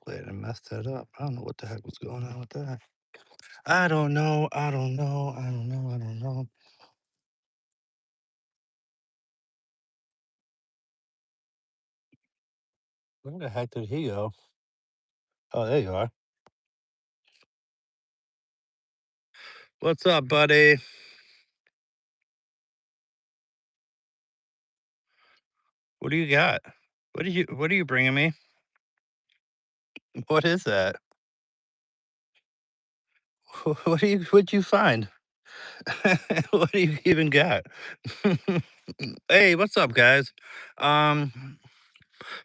Played and messed that up. I don't know what the heck was going on with that. I don't know. I don't know. I don't know. I don't know. Where the heck did he go? Oh, there you are. What's up, buddy? What do you got? What are you bringing me? What is that? What'd you find? What do you even got? Hey, what's up, guys? Um,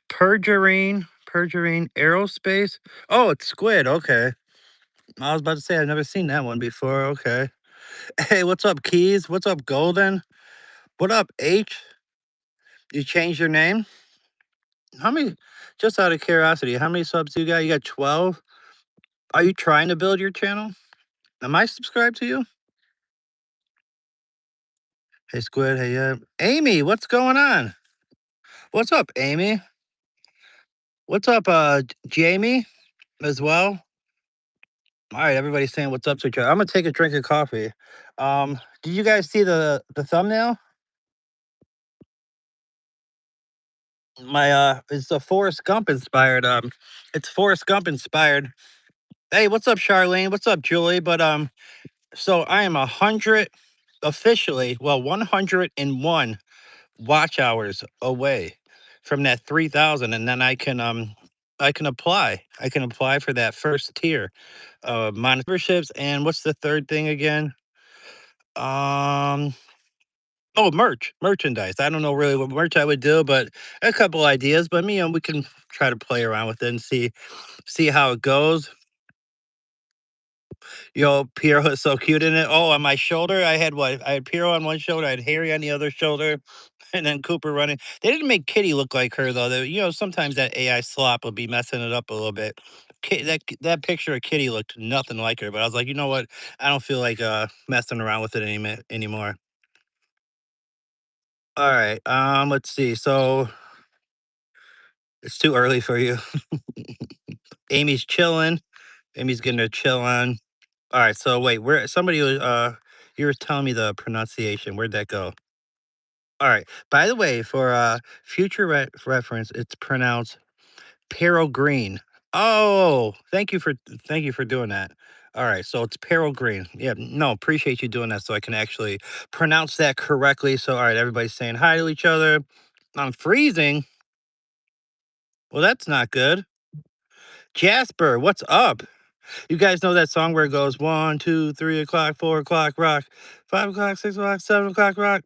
Pergerine Aerospace. Oh, it's squid. Okay. I was about to say I've never seen that one before. Okay. Hey, what's up, Keys? What's up, Golden? What up, H? You changed your name? How many? Just out of curiosity, how many subs do you got? You got 12? Are you trying to build your channel? Am I subscribed to you? Hey, Squid. Hey, Amy, what's going on? What's up, Amy? What's up, Jamie, as well? All right, everybody's saying what's up to each other. I'm gonna take a drink of coffee. Did you guys see the thumbnail? It's a Forrest Gump inspired. It's Forrest Gump inspired. Hey, what's up, Charlene? What's up, Julie? But so I am 100 officially, well, 101 watch hours away from that 3,000, and then I can apply. I can apply for that first tier memberships. And what's the third thing again? Um, oh, merchandise. I don't know really what merch I would do, but a couple ideas. But me and we can try to play around with it and see how it goes. Yo, Piero is so cute in it. Oh, on my shoulder, I had what? I had Piero on one shoulder, I had Harry on the other shoulder, and then Cooper running. They didn't make Kitty look like her though. Sometimes that AI slop will be messing it up a little bit. That picture of Kitty looked nothing like her, but I was like, you know what? I don't feel like messing around with it anymore. All right. Let's see. So it's too early for you. Amy's chilling. Amy's getting her chill on. All right. So wait, where somebody was you were telling me the pronunciation. Where'd that go? All right. By the way, for future reference, it's pronounced Green. Oh, thank you for doing that. All right, so it's Green. Yeah, no, appreciate you doing that so I can actually pronounce that correctly. So, all right, everybody's saying hi to each other. I'm freezing. Well, that's not good. Jasper, what's up? You guys know that song where it goes 1, 2, 3 o'clock, 4 o'clock, rock, 5 o'clock, 6 o'clock, 7 o'clock, rock.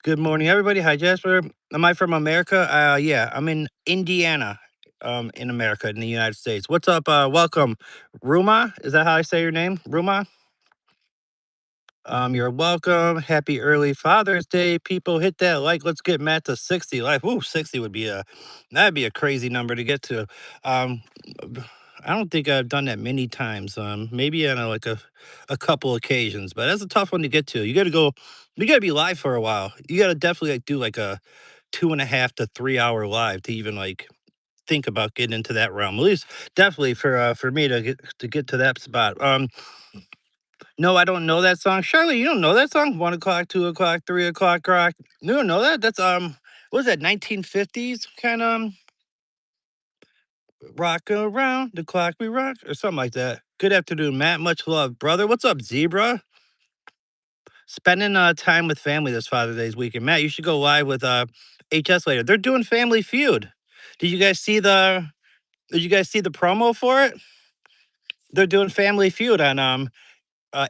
Good morning, everybody. Hi, Jasper. Am I from America? Yeah, I'm in Indiana, in America, in the United States. What's up? Welcome, Ruma. Is that how I say your name, Ruma? You're welcome. Happy early Father's Day, people. Hit that like. Let's get Matt to 60. Like, ooh, 60 would be that'd be a crazy number to get to. Um, I don't think I've done that many times. Maybe on a couple occasions, but that's a tough one to get to. You gotta be live for a while. You gotta definitely do like a 2.5 to 3 hour live to even like think about getting into that realm. At least definitely for me to get to that spot. No, I don't know that song. Charlie, you don't know that song? 1 o'clock, 2 o'clock, 3 o'clock, rock. You don't know that? That's what was that, 1950s kind of rock around the clock we rock or something like that. Good afternoon, Matt. Much love, brother. What's up, Zebra? Spending time with family this Father's Day's weekend. Matt, you should go live with HS later. They're doing Family Feud. Did you guys see the did you guys see the promo for it? They're doing Family Feud on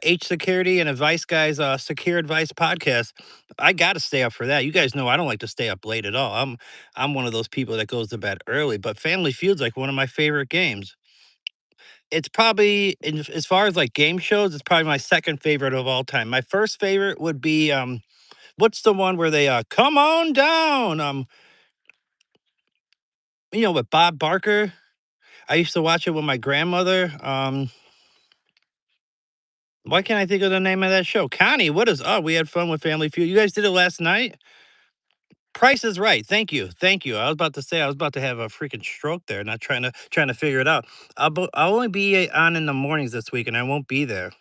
H Security and Advice Guys Secure Advice podcast. I got to stay up for that. You guys know I don't like to stay up late at all. I'm one of those people that goes to bed early, but Family Feud's like one of my favorite games. It's probably as far as like game shows, it's probably my second favorite of all time. My first favorite would be what's the one where they come on down? With Bob Barker. I used to watch it with my grandmother. Why can't I think of the name of that show? Connie, what is up? We had fun with Family Feud. You guys did it last night? Price is Right. Thank you, thank you. I was about to say I was about to have a freaking stroke there, not trying to figure it out. I'll only be on in the mornings this week, and I won't be there.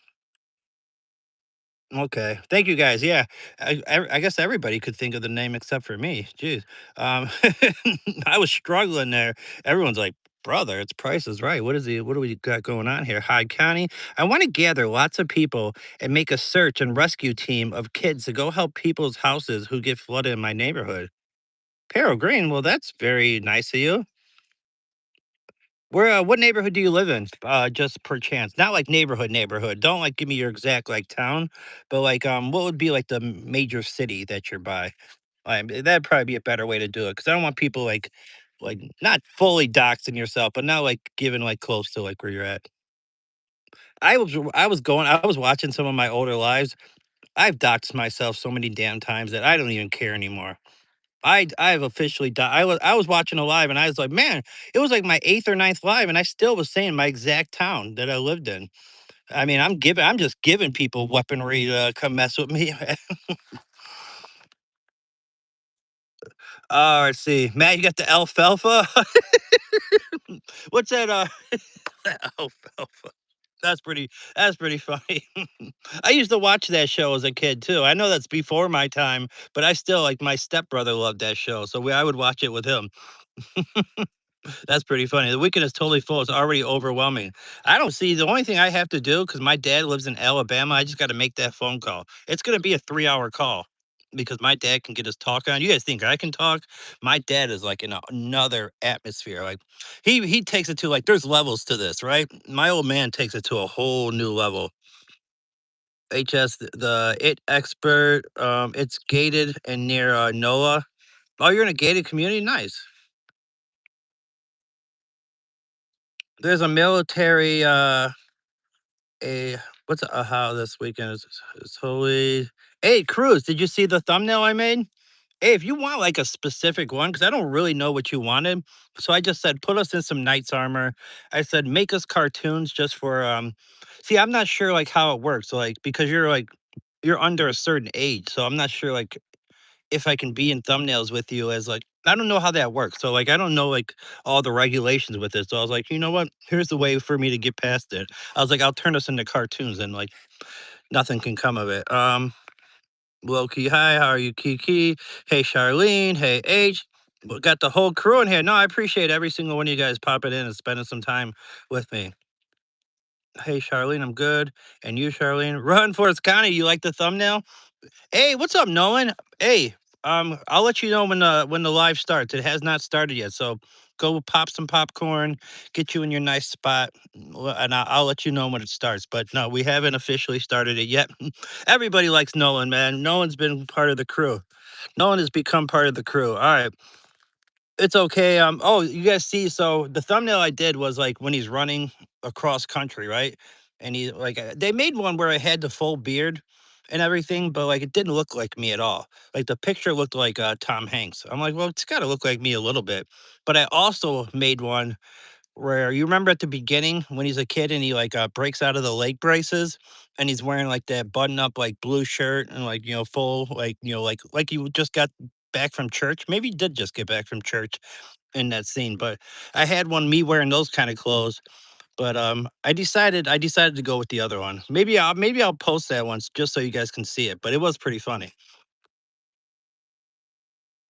Okay. Thank you guys. Yeah. I guess everybody could think of the name except for me. Jeez. Um, I was struggling there. Everyone's like, brother, it's Price is Right. What do we got going on here? Hyde County. I want to gather lots of people and make a search and rescue team of kids to go help people's houses who get flooded in my neighborhood. Carol Green. Well, that's very nice of you. What neighborhood do you live in? Just per chance, not like neighborhood. Don't like give me your exact like town, but like what would be like the major city that you're by? That'd probably be a better way to do it because I don't want people like not fully doxing yourself, but not like giving like close to like where you're at. I was watching some of my older lives. I've doxed myself so many damn times that I don't even care anymore. I've officially di I was watching a live and I was like, "Man," it was like my 8th or ninth live, and I still was saying my exact town that I lived in. I mean, I'm just giving people weaponry to come mess with me. Let's see. Matt, you got the alfalfa? What's that, alfalfa? That's pretty funny. I used to watch that show as a kid too. I know that's before my time, but I still like my stepbrother loved that show, so I would watch it with him. That's pretty funny. The weekend is totally full. It's already overwhelming. I don't see the only thing I have to do because my dad lives in Alabama. I just got to make that phone call. It's going to be a 3 hour call because my dad can get his talk on. You guys think I can talk? My dad is like in another atmosphere. Like he takes it to like there's levels to this, right? My old man takes it to a whole new level. HS the it expert. It's gated and near NOAA. Oh, you're in a gated community. Nice. There's a military. A what's a how this weekend is holy. Hey, Cruz, did you see the thumbnail I made? Hey, if you want like a specific one, because I don't really know what you wanted, so I just said put us in some knight's armor. I said make us cartoons just for See, I'm not sure like how it works, like because you're under a certain age, so I'm not sure like if I can be in thumbnails with you as like I don't know how that works. So like I don't know like all the regulations with it. So I was like, you know what? Here's the way for me to get past it. I was like, I'll turn us into cartoons and like nothing can come of it. Loki, hi, how are you, Kiki? Hey, Charlene. Hey, H. We got the whole crew in here. No, I appreciate every single one of you guys popping in and spending some time with me. Hey, Charlene, I'm good. And you, Charlene, run Forest County. You like the thumbnail? Hey, what's up, Nolan? Hey, I'll let you know when the live starts. It has not started yet, so go pop some popcorn, get you in your nice spot, and I'll let you know when it starts. But no, we haven't officially started it yet. Everybody likes Nolan, man. Nolan's been part of the crew. Nolan has become part of the crew. All right, it's okay. Oh, you guys see, so the thumbnail I did was like when he's running across country, right? And he like they made one where I had the full beard and everything, but like it didn't look like me at all. Like the picture looked like Tom Hanks. I'm like, well, it's got to look like me a little bit. But I also made one where you remember at the beginning when he's a kid and he like breaks out of the leg braces and he's wearing like that button up like blue shirt and like full like like you just got back from church. Maybe he did just get back from church in that scene, but I had one me wearing those kind of clothes. But I decided to go with the other one. Maybe I'll post that once just so you guys can see it. But it was pretty funny.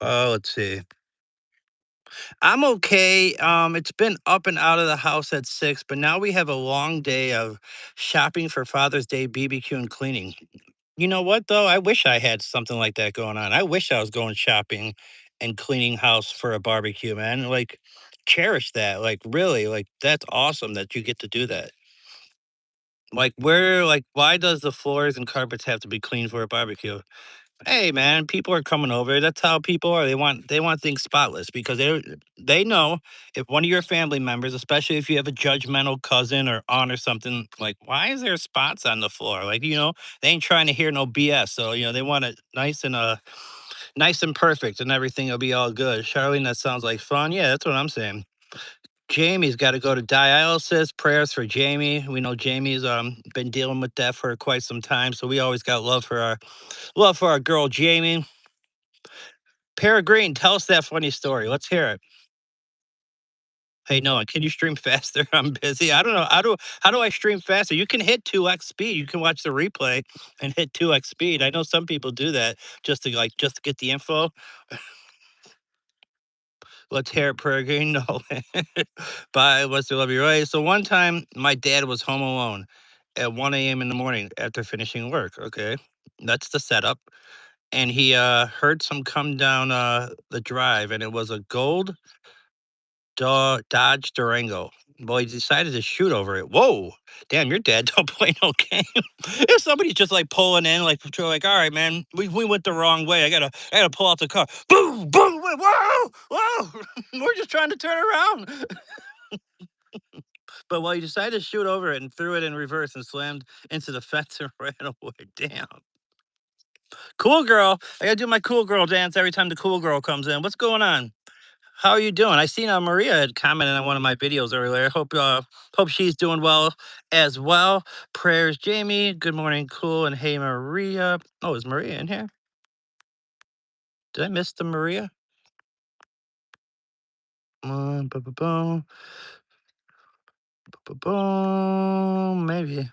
Oh, let's see. I'm okay. It's been up and out of the house at 6, but now we have a long day of shopping for Father's Day, BBQ, and cleaning. You know what though? I wish I had something like that going on. I wish I was going shopping and cleaning house for a barbecue, man. Like cherish that. Like really, like that's awesome that you get to do that. Like why does the floors and carpets have to be clean for a barbecue? Hey man, people are coming over. That's how people are. They want things spotless because they know if one of your family members, especially if you have a judgmental cousin or aunt or something, like why is there spots on the floor? Like they ain't trying to hear no BS. So they want it nice and perfect, and everything will be all good. Charlene, that sounds like fun. Yeah, that's what I'm saying. Jamie's got to go to dialysis. Prayers for Jamie. We know Jamie's been dealing with that for quite some time, so we always got love for our girl Jamie. Peregrine, tell us that funny story. Let's hear it. Hey, Noah, can you stream faster? I'm busy. I don't know. How do I stream faster? You can hit 2x speed. You can watch the replay and hit 2x speed. I know some people do that just to get the info. Let's hear it, Peregrine. No. Bye. What's the love you right? So one time my dad was home alone at 1 a.m. in the morning after finishing work. Okay. That's the setup. And he heard some come down the drive, and it was a gold Dodge Durango. Well, he decided to shoot over it. Whoa, damn, your dad don't play no game. If somebody's just like pulling in, like, all right, man, we went the wrong way. I gotta pull out the car. Boom, boom, whoa, whoa. We're just trying to turn around. But well, he decided to shoot over it and threw it in reverse and slammed into the fence and ran away. Damn. Cool girl. I gotta do my cool girl dance every time the cool girl comes in. What's going on? How are you doing? I seen Maria had commented on one of my videos earlier. Hope she's doing well as well. Prayers, Jamie. Good morning, cool, and hey, Maria. Oh, is Maria in here? Did I miss the Maria? Boom, boom, boom, boom, boom. Maybe.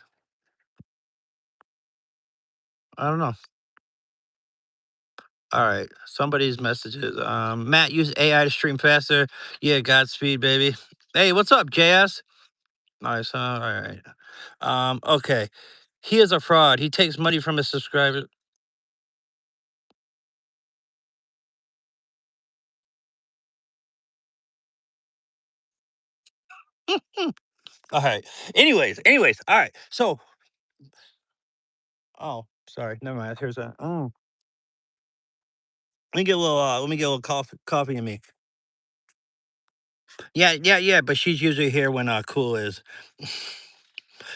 I don't know. All right. Somebody's messages. Matt, use AI to stream faster. Yeah, Godspeed, baby. Hey, what's up, JS? All right, so all right. Okay. He is a fraud. He takes money from his subscribers. All right. Anyways. All right. So, oh, sorry. Never mind. Here's a. Oh, let me get a little. Let me get a little coffee in me. Yeah. But she's usually here when cool is.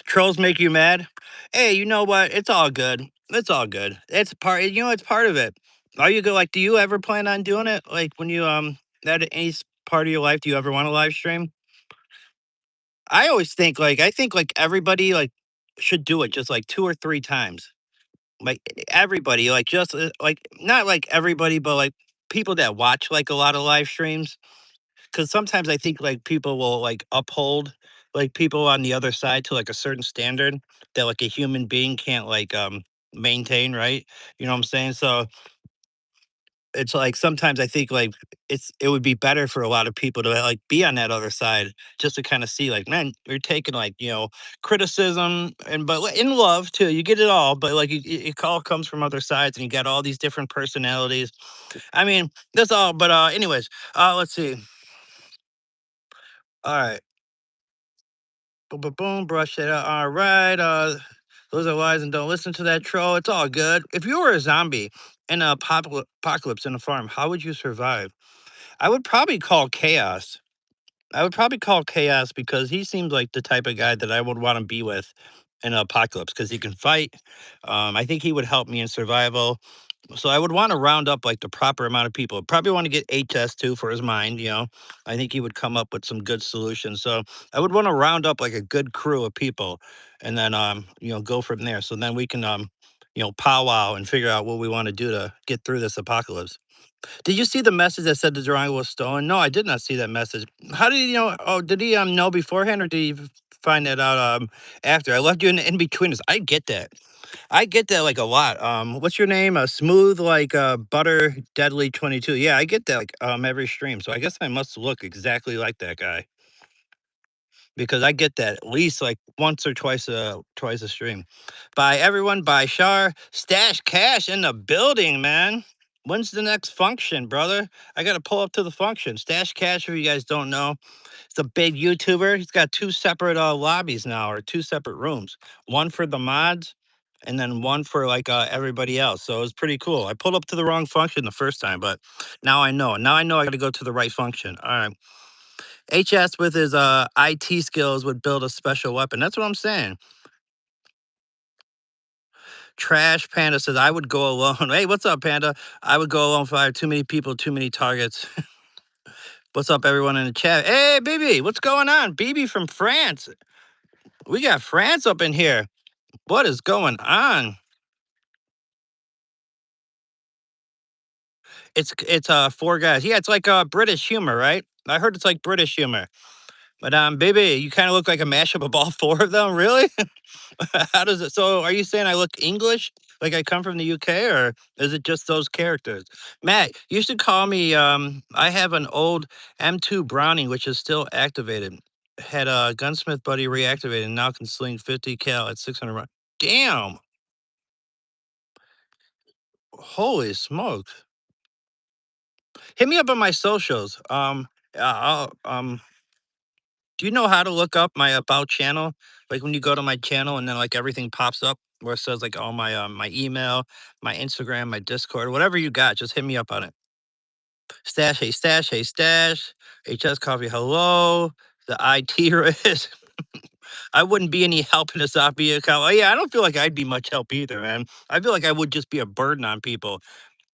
Trolls make you mad. Hey, you know what? It's all good. It's all good. It's part. You know, it's part of it. Are you go like? Do you ever plan on doing it? Like when you at any part of your life, do you ever want to live stream? I always think I think like everybody should do it just like 2 or 3 times. Like everybody, like just like not like everybody, but like people that watch like a lot of live streams. Because sometimes I think like people will like uphold like people on the other side to like a certain standard that like a human being can't maintain, right? You know what I'm saying? So it's like sometimes I think like it would be better for a lot of people to like be on that other side just to kind of see like, man, you're taking like, criticism and but in love too. You get it all, but like it all comes from other sides and you got all these different personalities. I mean, that's all, but anyways, let's see. All right. Boom, boom, boom, brush it out. All right. Those are lies and don't listen to that troll. It's all good. If you were a zombie in a apocalypse in a farm, how would you survive? I would probably call Chaos. I would probably call Chaos because he seems like the type of guy that I would want to be with in an apocalypse because he can fight. I think he would help me in survival. So I would want to round up like the proper amount of people. Probably want to get HS too for his mind. I think he would come up with some good solutions. So I would want to round up like a good crew of people and then go from there. So then we can powwow and figure out what we want to do to get through this apocalypse. Did you see the message that said the drawing was stolen? No, I did not see that message. How did he know? Oh, did he know beforehand, or did he find that out after? I left you in between us. I get that. I get that like a lot. What's your name? Smooth like butter deadly 22. Yeah, I get that like every stream. So I guess I must look exactly like that guy because I get that at least like once or twice a stream. By everyone, by Shar, Stash Cash in the building, man. When's the next function, brother? I gotta pull up to the function. Stash Cash, if you guys don't know, it's a big YouTuber. He's got 2 separate lobbies now, or 2 separate rooms. One for the mods, and then one for like everybody else. So it was pretty cool. I pulled up to the wrong function the first time, but now I know. Now I know I got to go to the right function. All right. HS with his IT skills would build a special weapon. That's what I'm saying. Trash Panda says I would go alone. Hey, what's up, Panda? I would go alone if I had too many people, too many targets. What's up, everyone in the chat? Hey, BB, what's going on? BB from France. We got France up in here. What is going on? It's four guys. Yeah, it's like British humor, right? I heard it's like British humor. But baby, you kind of look like a mashup of all four of them. Really? How does it? So, are you saying I look English, like I come from the UK, or is it just those characters? Matt, you should call me. I have an old M2 Browning, which is still activated. Had a gunsmith buddy reactivated, and now can sling 50 cal at 600 rounds. Damn! Holy smokes! Hit me up on my socials. Do you know how to look up my about channel? Like when you go to my channel and then like everything pops up where it says like all my my email, my Instagram, my Discord, whatever you got, just hit me up on it. Stash, hey stash, hey stash, HS coffee, hello. The IT risk. I wouldn't be any help in a Zapier account. Oh, yeah, I don't feel like I'd be much help either, man. I feel like I would just be a burden on people.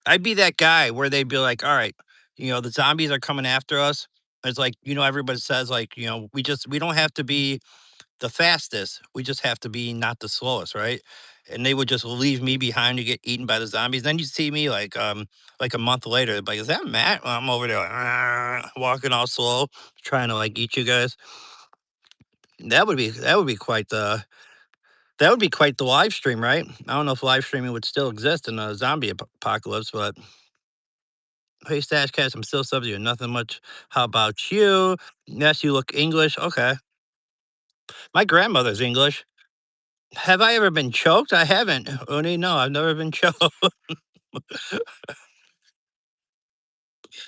I'd be that guy where they'd be like, all right, the zombies are coming after us. It's like, everybody says like, we don't have to be the fastest. We just have to be not the slowest, right? And they would just leave me behind to get eaten by the zombies. Then you see me like a month later, like, is that Matt? Well, I'm over there like, walking all slow, trying to like eat you guys. That would be quite the live stream, right? I don't know if live streaming would still exist in a zombie apocalypse, but hey, Stash Cast, I'm still sub to you. Nothing much. How about you? Yes, you look English. Okay. My grandmother's English. Have I ever been choked? I haven't. Uni, no, I've never been choked.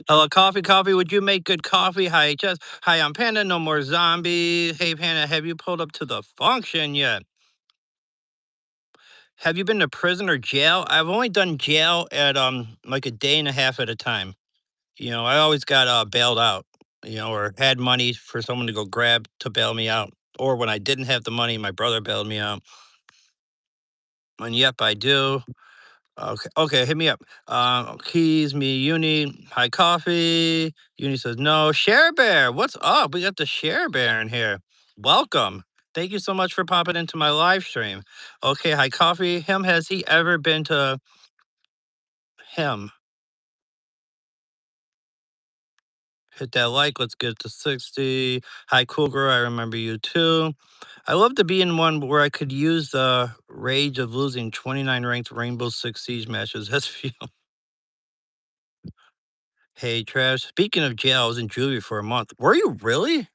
Hello, coffee, coffee. Would you make good coffee? Hi, just hi. I'm Panda. No more zombies. Hey, Panda, have you pulled up to the function yet? Have you been to prison or jail? I've only done jail at like a day and a half at a time. I always got bailed out. Or had money for someone to go grab to bail me out. Or when I didn't have the money, my brother bailed me out. And yep, I do. Okay, okay, hit me up. Keys, me, Uni, hi, coffee. Uni says no. Share Bear, what's up? We got the Share Bear in here. Welcome. Thank you so much for popping into my live stream. Okay, hi, coffee. Him, has he ever been to him? Hit that like. Let's get to 60. Hi, cool girl. I remember you too. I love to be in one where I could use the rage of losing 29 ranked Rainbow Six Siege matches. That's Hey, Trash. Speaking of jail, I was in juvie for a month. Were you really?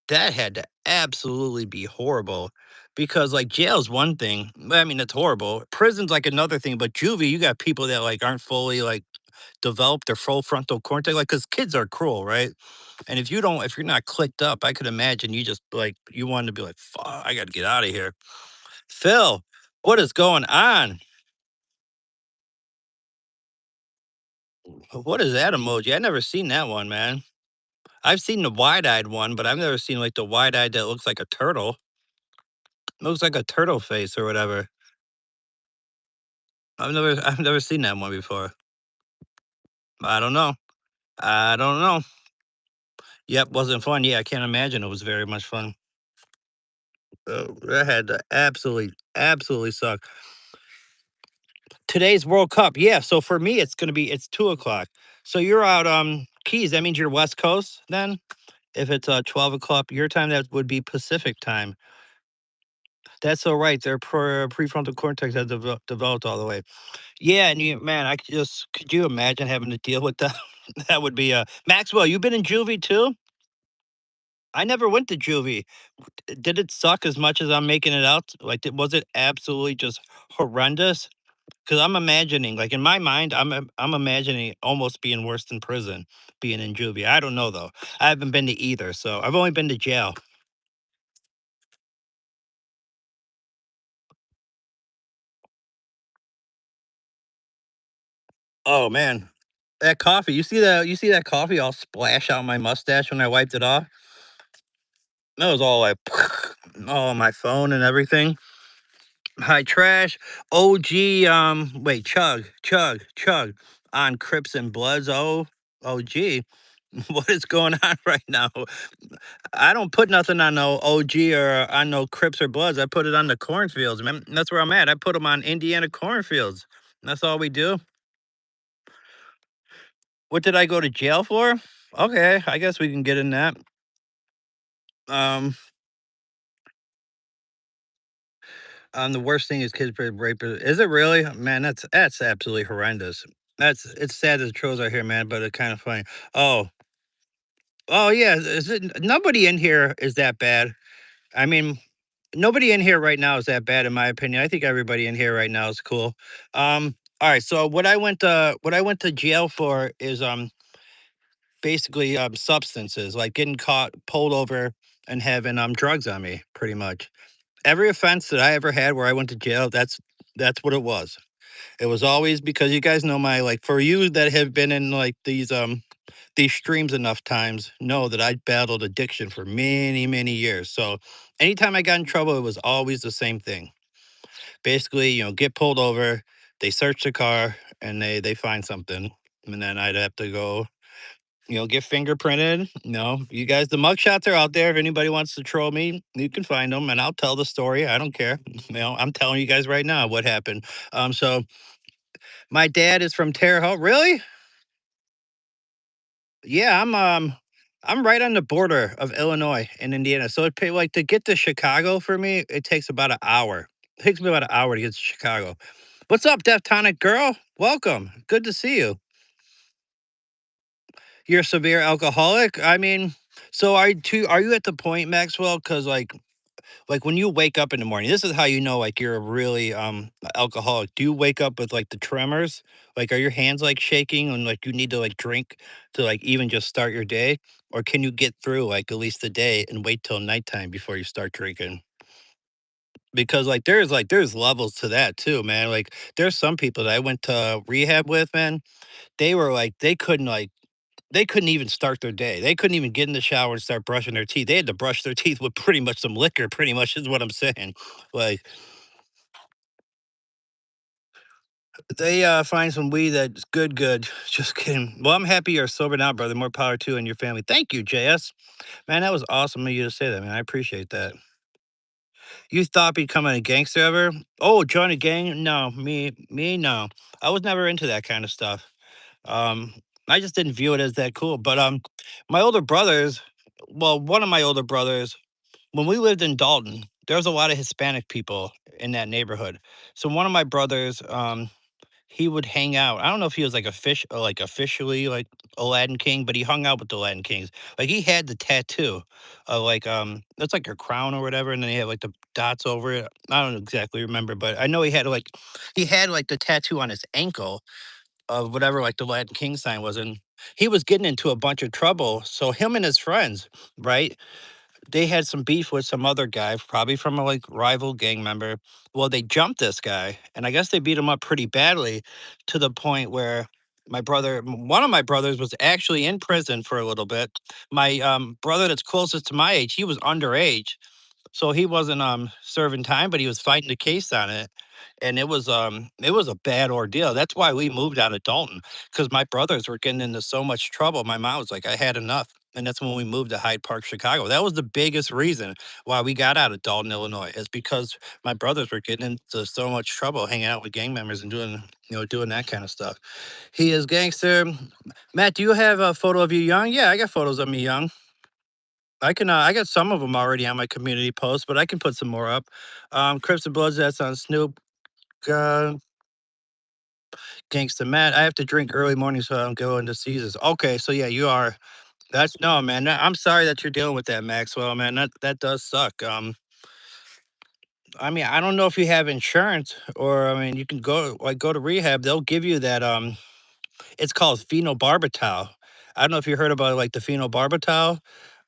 That had to absolutely be horrible because, like, jail's one thing. I mean, it's horrible. Prison's like another thing, but juvie, you got people that like aren't fully like developed their full frontal cortex, like, because kids are cruel, right? And if you're not clicked up, I could imagine you just like you wanted to be like, fuck, I got to get out of here. Phil, what is going on? What is that emoji? I never seen that one, man. I've seen the wide-eyed one, but I've never seen, like, the wide-eyed that looks like a turtle. Looks like a turtle face or whatever. I've never seen that one before. I don't know. I don't know. Yep, wasn't fun. Yeah, I can't imagine it was very much fun. That had to absolutely suck. Today's World Cup, yeah, so for me, it's 2 o'clock. So you're out, Keys, that means you're West Coast then? If it's, 12 o'clock your time, that would be Pacific time. That's alright, their prefrontal cortex has developed all the way. Yeah, and man, could you imagine having to deal with that? That would be Maxwell, you been in juvie too? I never went to juvie. Did it suck as much as I'm making it out? Like, was it absolutely just horrendous? Because I'm imagining, like in my mind, I'm imagining it almost being worse than prison, being in juvie. I don't know though. I haven't been to either, so I've only been to jail. Oh man, that coffee. You see that coffee all splash out my mustache when I wiped it off? That was all like all on my phone and everything. Hi, Trash. OG, wait, Chug on Crips and Bloods. OG. What is going on right now? I don't put nothing on no OG or on no Crips or Bloods. I put it on the cornfields, man. That's where I'm at. I put them on Indiana cornfields. That's all we do. What did I go to jail for? Okay, I guess we can get in that. Um, the worst thing is kids being raped. Is it really? Man, that's absolutely horrendous. It's sad that the trolls are here, man, but it's kind of funny. Oh, oh yeah. Is it, nobody in here is that bad. I mean, nobody in here right now is that bad, in my opinion. I think everybody in here right now is cool. All right. So what I went to jail for is basically substances, like getting caught, pulled over, and having drugs on me, pretty much. Every offense that I ever had where I went to jail, that's what it was. It was always because you guys know my like for you that have been in like these streams enough times know that I battled addiction for many, many years. So anytime I got in trouble, it was always the same thing. Basically, get pulled over, they search the car and they find something. And then I'd have to go, get fingerprinted. You guys, the mugshots are out there. If anybody wants to troll me, you can find them and I'll tell the story. I don't care. I'm telling you guys right now what happened. So my dad is from Terre Haute. Really? Yeah, I'm right on the border of Illinois and Indiana. So it pay like to get to Chicago for me, it takes about an hour. It takes me about an hour to get to Chicago. What's up, Deftonic girl? Welcome. Good to see you. You're a severe alcoholic? I mean, so are you at the point, Maxwell? Because like when you wake up in the morning, this is how you know like you're a really alcoholic. Do you wake up with like the tremors? Like are your hands like shaking and like you need to like drink to like even just start your day? Or can you get through like at least the day and wait till nighttime before you start drinking? Because there's levels to that too, man. Like there's some people that I went to rehab with, man. They were like they couldn't even start their day. They couldn't even get in the shower and start brushing their teeth. They had to brush their teeth with pretty much some liquor, pretty much is what I'm saying. Like they find some weed that's good, good. Just kidding. Well, I'm happy you're sober now, brother. More power to you and your family. Thank you, JS. Man, that was awesome of you to say that, man. I appreciate that. You thought becoming a gangster ever? Oh, join a gang? No, me, no. I was never into that kind of stuff. Um, I just didn't view it as that cool. But my older brothers, well, one of my older brothers, when we lived in Dalton, there was a lot of Hispanic people in that neighborhood. So one of my brothers, he would hang out. I don't know if he was like a fish or like officially like Aladdin King, but he hung out with the Aladdin Kings. Like he had the tattoo of like it's like a crown or whatever, and then he had like the dots over it. I don't exactly remember, but I know he had like the tattoo on his ankle of whatever like the Aladdin King sign was, and he was getting into a bunch of trouble. So him and his friends, right? They had some beef with some other guy, probably from a like rival gang member. Well, they jumped this guy, and I guess they beat him up pretty badly to the point where one of my brothers was actually in prison for a little bit. My brother that's closest to my age, he was underage, so he wasn't serving time, but he was fighting the case on it. And it was a bad ordeal. That's why we moved out of Dalton, because my brothers were getting into so much trouble. My mom was like, I had enough. And that's when we moved to Hyde Park, Chicago. That was the biggest reason why we got out of Dalton, Illinois, is because my brothers were getting into so much trouble hanging out with gang members and doing that kind of stuff. He is gangster. Matt, do you have a photo of you young? Yeah, I got photos of me young. I got some of them already on my community post, but I can put some more up. Crips and Bloods, that's on Snoop. Uh, Gangsta Matt. I have to drink early morning so I don't go into seasons. Okay, so yeah, you are. That's no man. I'm sorry that you're dealing with that, Maxwell. Man, that does suck. I mean, I don't know if you have insurance or I mean, you can go to rehab. They'll give you that. It's called phenobarbital. I don't know if you heard about like the phenobarbital.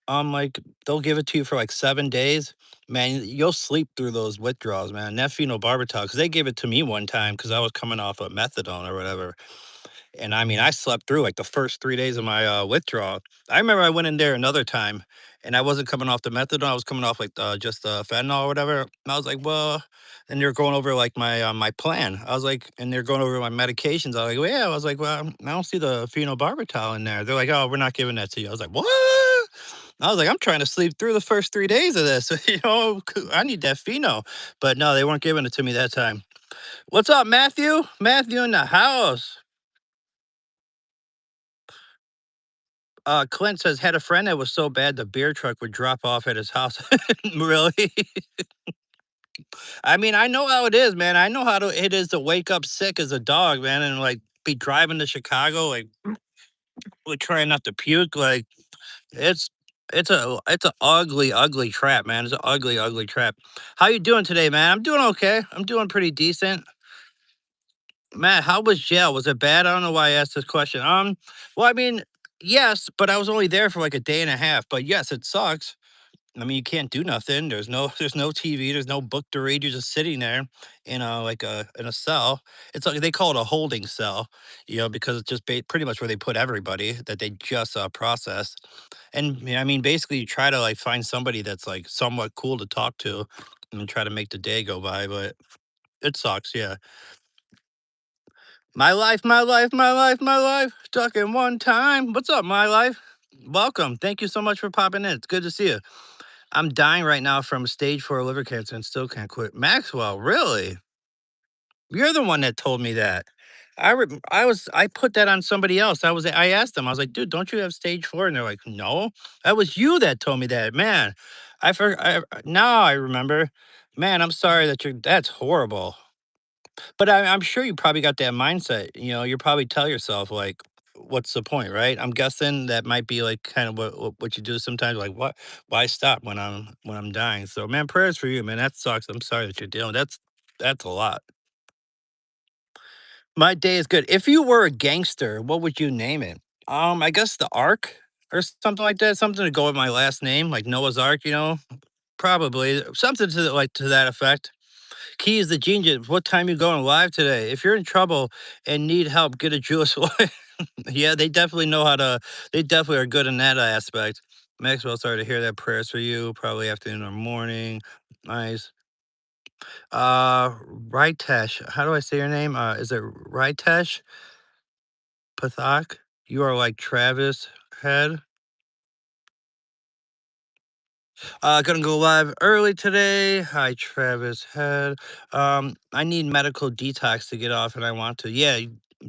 Like they'll give it to you for like 7 days. Man, you'll sleep through those withdrawals, man. That phenobarbital, because they gave it to me one time because I was coming off of methadone or whatever. And I mean, I slept through like the first 3 days of my withdrawal. I remember I went in there another time and I wasn't coming off the methadone. I was coming off like just fentanyl or whatever. And I was like, well, and they're going over like my plan. I was like, and they're going over my medications. I was like, well, yeah. I was like, well, I don't see the phenobarbital in there. They're like, oh, we're not giving that to you. I was like, what? I was like, I'm trying to sleep through the first 3 days of this. I need that pheno. But no, they weren't giving it to me that time. What's up, Matthew? Matthew in the house. Clint says, had a friend that was so bad the beer truck would drop off at his house. Really? I mean, I know how it is, man. I know how it is to wake up sick as a dog, man, and like be driving to Chicago, like trying not to puke. Like it's it's a ugly, ugly trap, man. It's an ugly, ugly trap. How you doing today, man? I'm doing okay. I'm doing pretty decent. Matt, how was jail? Was it bad? I don't know why I asked this question. Well, I mean, yes, but I was only there for like a day and a half. But yes, it sucks. I mean, you can't do nothing. There's no TV. There's no book to read. You're just sitting there in a cell. It's like they call it a holding cell, because it's just pretty much where they put everybody that they just process. And yeah, I mean, basically, you try to like find somebody that's like somewhat cool to talk to, and try to make the day go by. But it sucks. Yeah. My life, my life, my life, my life. Talking one time. What's up, my life? Welcome. Thank you so much for popping in. It's good to see you. I'm dying right now from stage 4 liver cancer and still can't quit. Maxwell, really? You're the one that told me that. I put that on somebody else. I asked them. I was like, dude, don't you have stage 4? And they're like, no. That was you that told me that. Man, now I remember. Man, I'm sorry that's horrible. But I'm sure you probably got that mindset. You probably tell yourself like, "What's the point?" Right? I'm guessing that might be like kind of what you do sometimes. Like, what? Why stop when I'm dying? So, man, prayers for you, man. That sucks. I'm sorry that you're dealing. That's a lot. My day is good. If you were a gangster, what would you name it? I guess the Ark or something like that. Something to go with my last name, like Noah's Ark. Probably something to that effect. Key is the genius. What time you going live today? If you're in trouble and need help, get a Jewish lawyer. Yeah, they definitely know how to. They definitely are good in that aspect. Maxwell, sorry to hear that. Prayers for you. Probably afternoon or morning. Nice. Ritesh. How do I say your name? Is it Ritesh Pathak? You are like Travis Head. Gonna go live early today. Hi, Travis Head. I need medical detox to get off, and I want to. Yeah,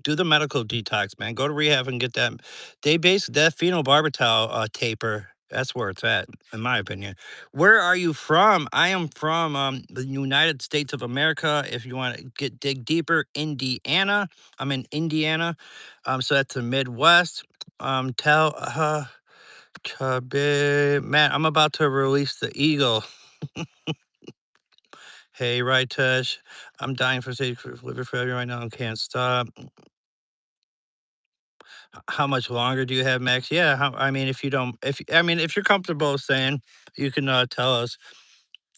do the medical detox, man. Go to rehab and get that. That phenobarbital taper. That's where it's at, in my opinion. Where are you from? I am from the United States of America. If you want to dig deeper, Indiana. I'm in Indiana. So that's the Midwest. Tell Chubby. Man, I'm about to release the eagle. Hey, Ritesh. I'm dying for stage for liver failure right now and can't stop. How much longer do you have, Max? Yeah, I mean, if you don't, if you're comfortable saying, you can tell us.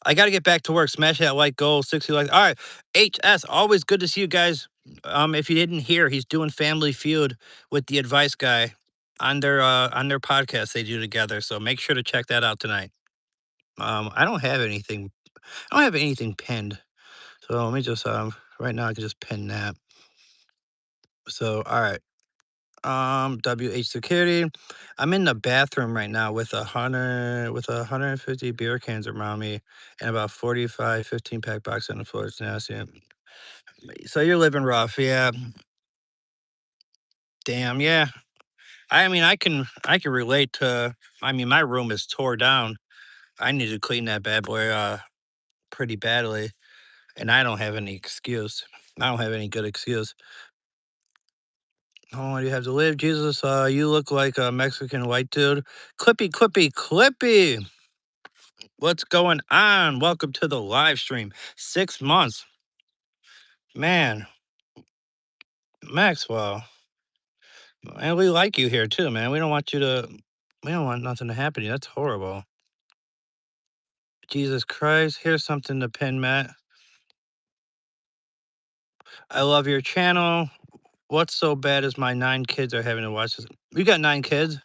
I got to get back to work. Smash that like goal, 60 likes. All right, HS. Always good to see you guys. If you didn't hear, he's doing Family Feud with the Advice Guy on their podcast they do together. So make sure to check that out tonight. I don't have anything. I don't have anything pinned. So let me just right now I can just pin that. So all right. WH security. I'm in the bathroom right now with 150 beer cans around me and about 45 15 pack box on the floor. It's nasty. So you're living rough, yeah. Damn, yeah. I mean I can relate to. I mean my room is tore down. I need to clean that bad boy pretty badly, and I don't have any excuse. I don't have any good excuse. How long do you have to live? Jesus, you look like a Mexican white dude. Clippy, clippy, clippy. What's going on? Welcome to the live stream. 6 months. Man, Maxwell. And we like you here too, man. We don't want nothing to happen to you. That's horrible. Jesus Christ. Here's something to pin, Matt. I love your channel. What's so bad is my 9 kids are having to watch this. You got 9 kids?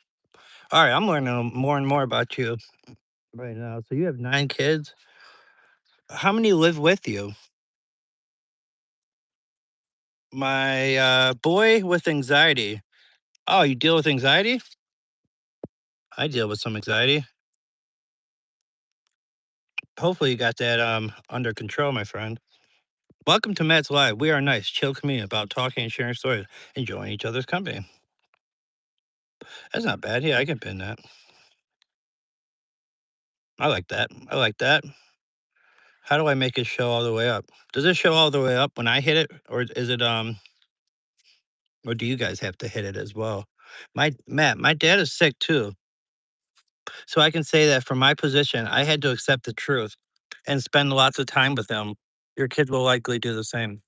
All right, I'm learning more and more about you right now. So you have 9 kids? How many live with you? My boy with anxiety. Oh, you deal with anxiety? I deal with some anxiety. Hopefully you got that under control, my friend. Welcome to Matt's Live. We are a nice, chill community about talking and sharing stories, enjoying each other's company. That's not bad. Yeah, I can pin that. I like that. I like that. How do I make it show all the way up? Does it show all the way up when I hit it, or is it or do you guys have to hit it as well? My dad is sick too, so I can say that from my position, I had to accept the truth and spend lots of time with him. Your kid will likely do the same.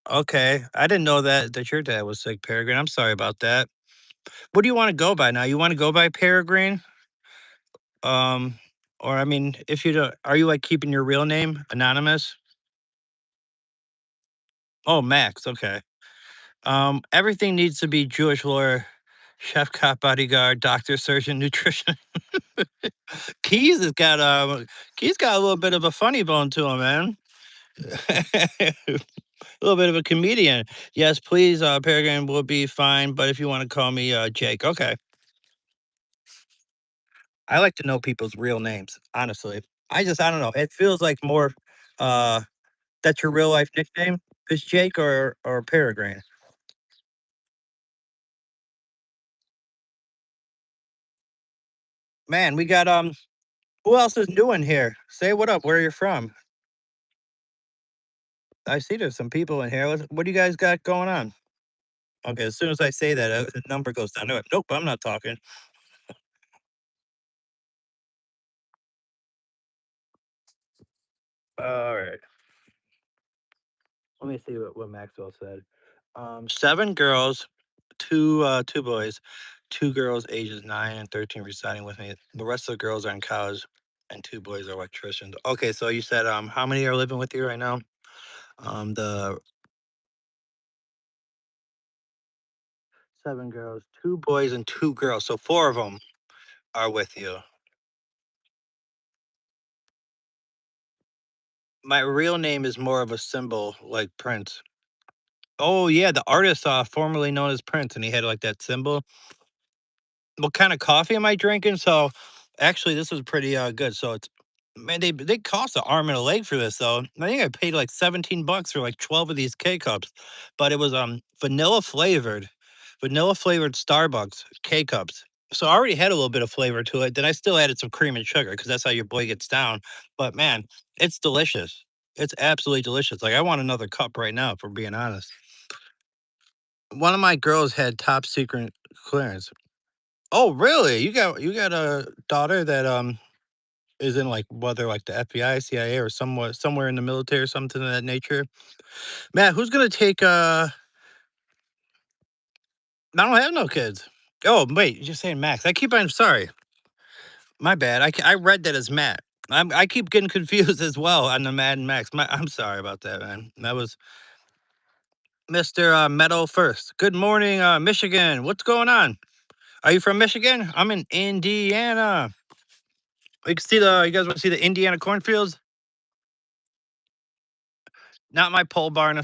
Okay, I didn't know that your dad was sick, Peregrine. I'm sorry about that. What do you want to go by now? You want to go by Peregrine? Um, or I mean, if you don't, are you like keeping your real name anonymous? Oh, Max. Okay. Everything needs to be Jewish lawyer, chef, cop, bodyguard, doctor, surgeon, nutrition. Keys has got Keys got a little bit of a funny bone to him, man. A little bit of a comedian. Yes, please, Peregrine will be fine, but if you want to call me Jake, okay. I like to know people's real names, honestly. I don't know. It feels like more uh that's your real life nickname is Jake or Peregrine. Man, we got who else is new in here? Say what up, where you're from. I see there's some people in here. What do you guys got going on? Okay, as soon as I say that, the number goes down. Nope, I'm not talking. All right. Let me see what Maxwell said. Seven girls, two boys, two girls ages 9 and 13 residing with me. The rest of the girls are in college, and two boys are electricians. Okay, so you said how many are living with you right now? The seven girls, two boys, and two girls. So four of them are with you. My real name is more of a symbol, like Prince. Oh yeah, the artist formerly known as Prince, and he had like that symbol. What kind of coffee am I drinking? So, actually, this is pretty good. So it's man, they cost an arm and a leg for this though. I think I paid like 17 bucks for like 12 of these K cups, but it was vanilla flavored Starbucks K cups. So I already had a little bit of flavor to it. Then I still added some cream and sugar because that's how your boy gets down. But man, it's delicious. It's absolutely delicious. Like I want another cup right now, if we're being honest. One of my girls had top secret clearance. Oh, really? You got a daughter that is in like whether like the FBI, CIA, or somewhere in the military or something of that nature. Matt, who's gonna take I don't have no kids. Oh, wait, you're saying Max. I'm sorry. My bad. I read that as Matt. I keep getting confused as well on the Mad and Max. I'm sorry about that, man. That was Mr. Meadow first. Good morning, Michigan. What's going on? Are you from Michigan? I'm in Indiana. You guys want to see the Indiana cornfields? Not my pole barn,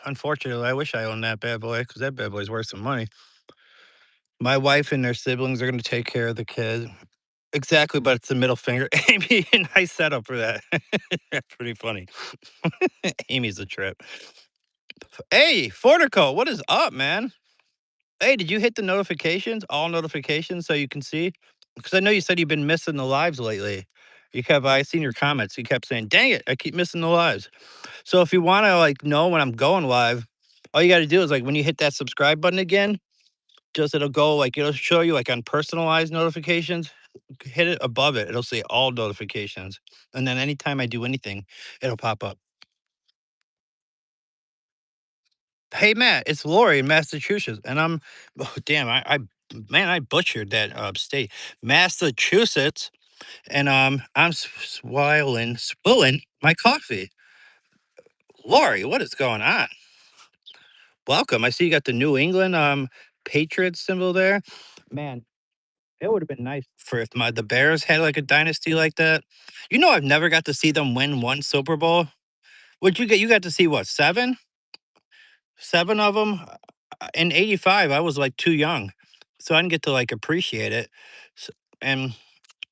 unfortunately. I wish I owned that bad boy because that bad boy's worth some money. My wife and their siblings are going to take care of the kid. Exactly, but it's the middle finger. Amy, nice setup for that. That's pretty funny. Amy's a trip. Hey, Fortico, what is up, man? Hey, did you hit the notifications, all notifications, so you can see? Because I know you said you've been missing the lives lately. I seen your comments. You kept saying, "Dang it, I keep missing the lives." So if you want to like know when I'm going live, all you got to do is like when you hit that subscribe button again, just it'll go like it'll show you like on personalized notifications. Hit it above it. It'll say all notifications, and then anytime I do anything, it'll pop up. Hey Matt, it's Lori in Massachusetts, and oh damn, I man, I butchered that state, Massachusetts, and I'm spilling my coffee. Lori, what is going on? Welcome. I see you got the New England Patriots symbol there. Man, it would have been nice for if the Bears had like a dynasty like that. You know, I've never got to see them win one Super Bowl. Would you get? You got to see what, seven of them in '85. I was like too young, so I didn't get to like appreciate it. S and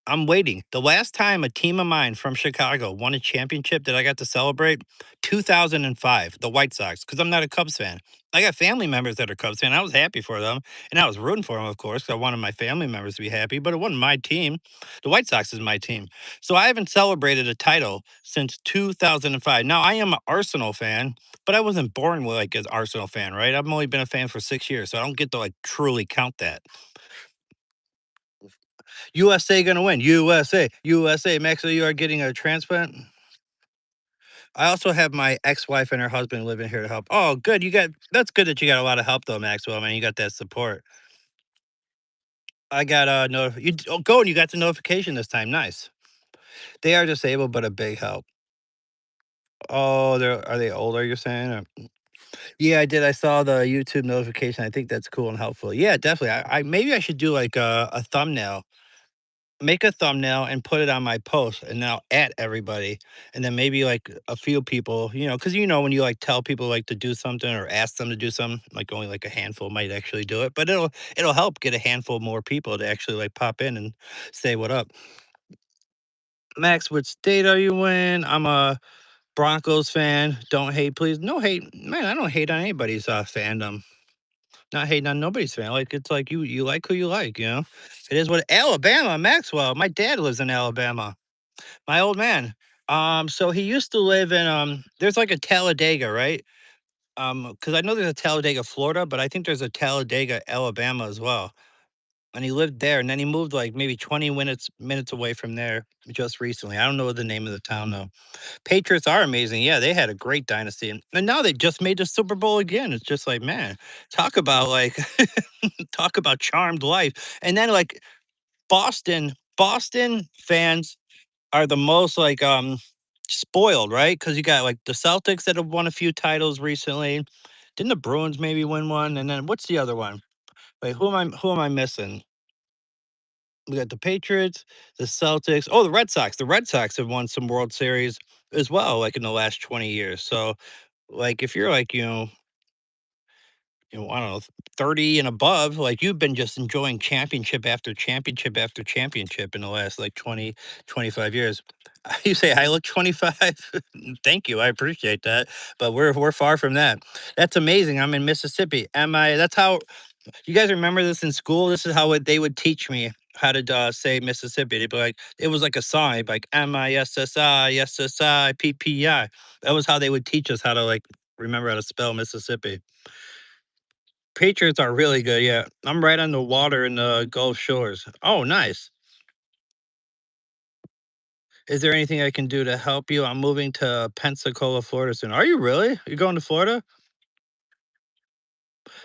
I'm waiting. The last time a team of mine from Chicago won a championship that I got to celebrate, 2005, the White Sox, because I'm not a Cubs fan. I got family members that are Cubs fan. I was happy for them, and I was rooting for them, of course. 'Cause I wanted my family members to be happy, but it wasn't my team. The White Sox is my team. So I haven't celebrated a title since 2005. Now I am an Arsenal fan, but I wasn't born with like an Arsenal fan, right? I've only been a fan for 6 years, so I don't get to like truly count that. USA gonna win. USA, USA. Max, so you are getting a transplant. I also have my ex-wife and her husband living here to help. Oh, good. You got that's good that you got a lot of help though, Maxwell. I mean, you got that support. I got a you go and you got the notification this time. Nice. They are disabled, but a big help. Oh, are they older? You're saying? Yeah, I did. I saw the YouTube notification. I think that's cool and helpful. Yeah, definitely. I maybe I should do like a thumbnail, make a thumbnail and put it on my post and now at everybody, and then maybe like a few people, because when you like tell people like to do something or ask them to do something, like only like a handful might actually do it, but it'll help get a handful more people to actually like pop in and say what up. Max, what state are you in? I'm a Broncos fan. Don't hate, please. No hate, man. I don't hate on anybody's fandom. Not hating on nobody's fan. Like it's like you like who you like. It is what Alabama, Maxwell. My dad lives in Alabama. My old man. So he used to live in there's like a Talladega, right? Because I know there's a Talladega, Florida, but I think there's a Talladega, Alabama as well. And he lived there, and then he moved like maybe 20 minutes away from there just recently. I don't know the name of the town though. Patriots are amazing. Yeah, they had a great dynasty, and now they just made the Super Bowl again. It's just like, man, talk about like talk about charmed life. And then like Boston fans are the most like spoiled, right? Because you got like the Celtics that have won a few titles recently. Didn't the Bruins maybe win one? And then what's the other one? Wait, who am I missing? We got the Patriots, the Celtics. Oh, the Red Sox. The Red Sox have won some World Series as well, like in the last 20 years. So like if you're like, I don't know, 30 and above, like you've been just enjoying championship after championship after championship in the last like 20, 25 years. You say I look 25? Thank you. I appreciate that. But we're far from that. That's amazing. I'm in Mississippi. That's how you guys remember this in school? This is how they would teach me how to say Mississippi. They'd be like, it was like a song. It'd be like MISSI, That was how they would teach us how to like remember how to spell Mississippi. Patriots are really good, yeah. I'm right on the water in the Gulf Shores. Oh, nice. Is there anything I can do to help you? I'm moving to Pensacola, Florida soon. Are you really? You're going to Florida?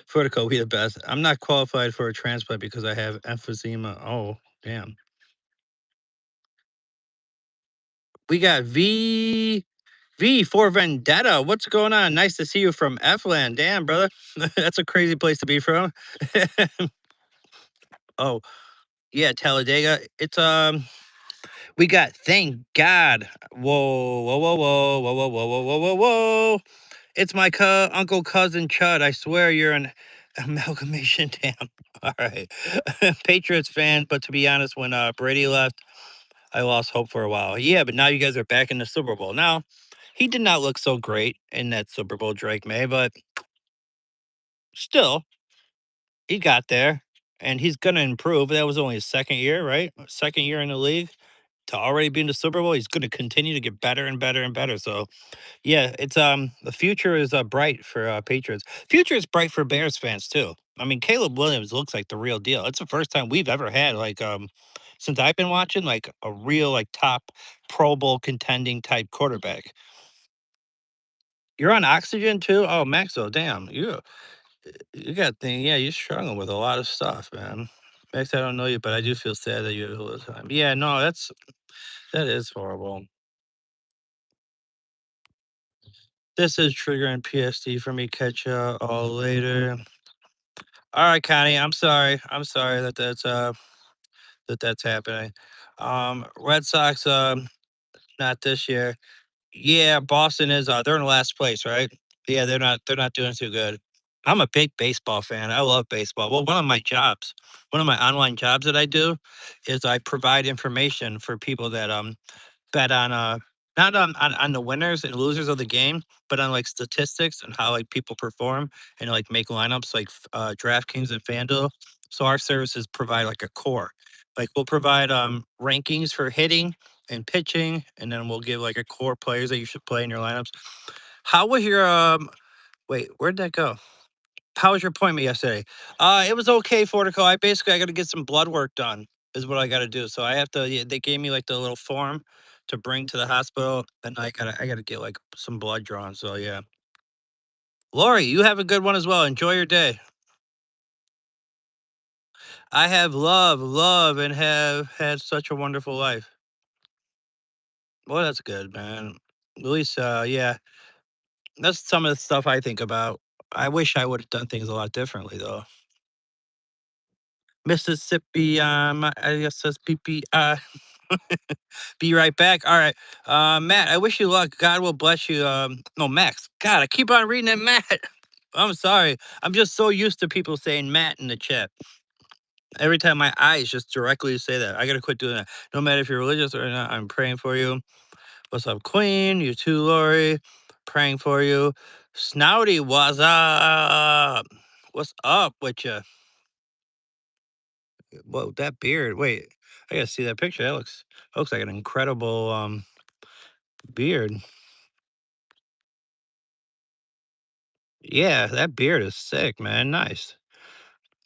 Florida will be the best. I'm not qualified for a transplant because I have emphysema. Oh, damn. We got V for Vendetta. What's going on? Nice to see you from F-land. Damn, brother. That's a crazy place to be from. Oh, yeah, Talladega. We got thank God. Whoa, whoa, whoa, whoa, whoa, whoa, whoa, whoa, whoa, whoa, whoa. It's my uncle cousin Chud. I swear you're an amalgamation. Damn. All right. Patriots fan, but to be honest, when Brady left, I lost hope for a while. Yeah, but now you guys are back in the Super Bowl. Now, he did not look so great in that Super Bowl, Drake May, but still, he got there and he's going to improve. That was only his second year, right? Second year in the league to already be in the Super Bowl. He's going to continue to get better and better and better. So, yeah, it's the future is bright for Patriots. Future is bright for Bears fans too. I mean, Caleb Williams looks like the real deal. It's the first time we've ever had like since I've been watching like a real like top Pro Bowl contending type quarterback. You're on oxygen too? Oh, Maxwell, damn. You got thing. Yeah, you're struggling with a lot of stuff, man. Max, I don't know you, but I do feel sad that you have all the time. Yeah, no, that is horrible. This is triggering PSD for me. Catch ya all later. All right, Connie. I'm sorry. I'm sorry that's happening. Red Sox. Not this year. Yeah, Boston is. They're in last place, right? Yeah, they're not. They're not doing too good. I'm a big baseball fan. I love baseball. Well, one of my online jobs that I do is I provide information for people that bet on not on the winners and losers of the game, but on like statistics and how like people perform and like make lineups like DraftKings and FanDuel. So our services provide like a core. Like we'll provide rankings for hitting and pitching, and then we'll give like a core players that you should play in your lineups. How was your wait, where'd that go? How was your appointment yesterday? It was okay, Fortico. I got to get some blood work done. Is what I got to do. So I have to. Yeah, they gave me like the little form to bring to the hospital, and I gotta get like some blood drawn. So yeah, Lori, you have a good one as well. Enjoy your day. I have love, and have had such a wonderful life. Well, that's good, man. At least, yeah, that's some of the stuff I think about. I wish I would have done things a lot differently, though. Mississippi, I guess says PP. Be right back. All right. Matt, I wish you luck. God will bless you. No, Max. God, I keep on reading it, Matt. I'm sorry. I'm just so used to people saying Matt in the chat. Every time my eyes just directly say that. I got to quit doing that. No matter if you're religious or not, I'm praying for you. What's up, Queen? You too, Lori. Praying for you. Snouty, what's up? What's up with you? Whoa, that beard. Wait, I gotta see that picture. That looks like an incredible beard. Yeah, that beard is sick, man. Nice.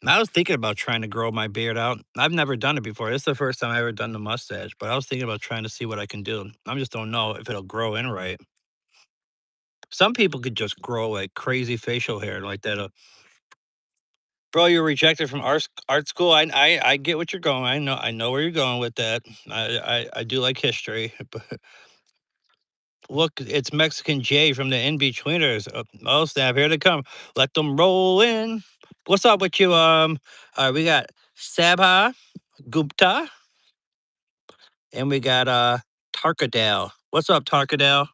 I was thinking about trying to grow my beard out. I've never done it before. This is the first time I ever done the mustache, but I was thinking about trying to see what I can do. I just don't know if it'll grow in right. Some people could just grow like crazy facial hair like that. Bro, you're rejected from art school. I get what you're going. I know where you're going with that. I do like history, but look, it's Mexican Jay from the In Betweeners. Oh snap! Here they come. Let them roll in. What's up with you? We got Sabha Gupta, and we got Tarkadale. What's up, Tarkadale?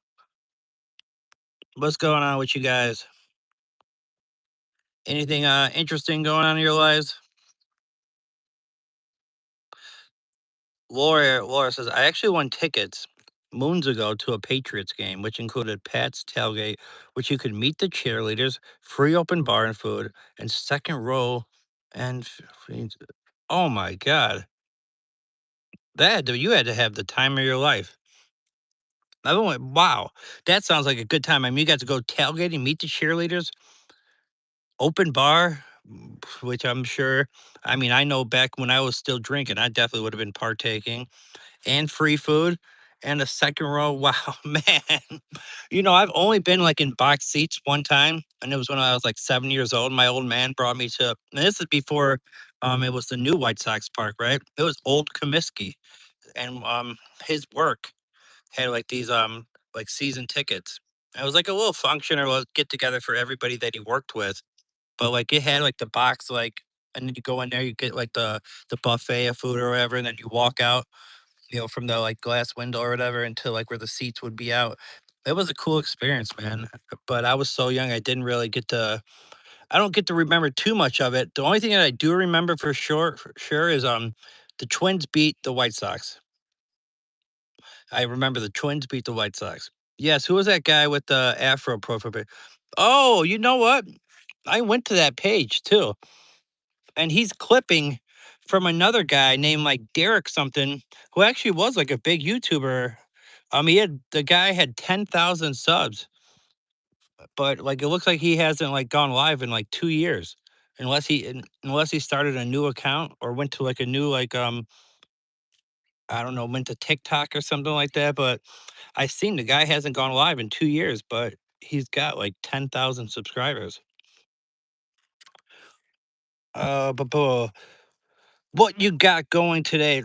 What's going on with you guys? Anything interesting going on in your lives? Laura says, I actually won tickets moons ago to a Patriots game, which included Pat's tailgate, which you could meet the cheerleaders, free open bar and food, and second row and free. Oh my God. You had to have the time of your life. I went, wow, that sounds like a good time. I mean, you got to go tailgating, meet the cheerleaders, open bar, which I'm sure, I mean, I know back when I was still drinking, I definitely would have been partaking, and free food and a second row. Wow, man. I've only been like in box seats one time, and it was when I was like 7 years old. My old man brought me to, and this is before it was the new White Sox park, right? It was old Comiskey, and his work had like these like season tickets. It was like a little function or a get together for everybody that he worked with. But like it had like the box like, and then you go in there, you get like the buffet of food or whatever, and then you walk out, from the like glass window or whatever into like where the seats would be out. It was a cool experience, man. But I was so young, I didn't really get to. I don't get to remember too much of it. The only thing that I do remember for sure, is the Twins beat the White Sox. I remember the Twins beat the White Sox. Yes, who was that guy with the Afro profile pic? Oh, you know what? I went to that page too, and he's clipping from another guy named like Derek something, who actually was like a big YouTuber. The guy had 10,000 subs, but like it looks like he hasn't like gone live in like 2 years, unless he started a new account or went to like a new like I don't know, went to TikTok or something like that. But I seen the guy hasn't gone live in 2 years, but he's got like 10,000 subscribers. But what you got going today?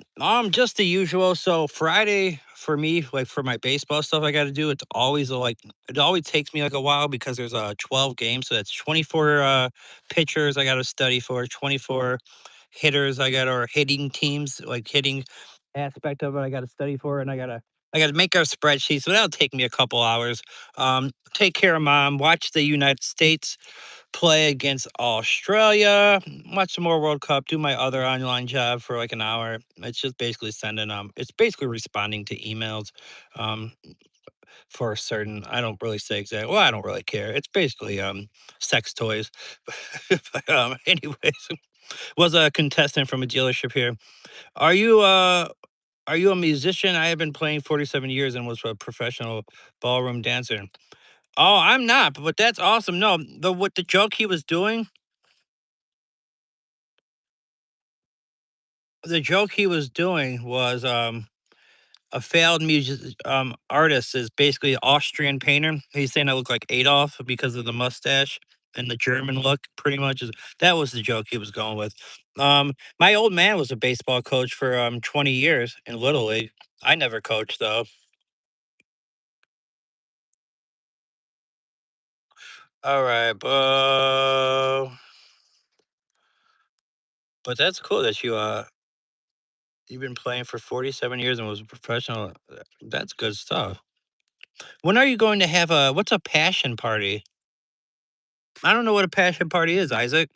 Just the usual. So Friday for me, like for my baseball stuff I gotta do, it always takes me like a while because there's 12 games. So that's 24 pitchers I gotta study for, 24 hitters or hitting teams, like hitting aspect of it I gotta study for, and I gotta make our spreadsheet. So that'll take me a couple hours. Take care of mom, watch the United States play against Australia, watch some more World Cup, do my other online job for like an hour. It's just basically sending it's basically responding to emails. Um, for a certain, I don't really say exactly, well, I don't really care. It's basically sex toys. But, anyways, was a contestant from a dealership here. Are you are you a musician? I have been playing 47 years and was a professional ballroom dancer. Oh, I'm not, but that's awesome. No, the joke he was doing, the joke he was doing was a failed music artist is basically an Austrian painter. He's saying I look like Adolf because of the mustache and the German look, pretty much. That was the joke he was going with. My old man was a baseball coach for 20 years in Little League. I never coached though. All right, but that's cool that you've been playing for 47 years and was a professional. That's good stuff. When are you going to have what's a passion party? I don't know what a passion party is, Isaac.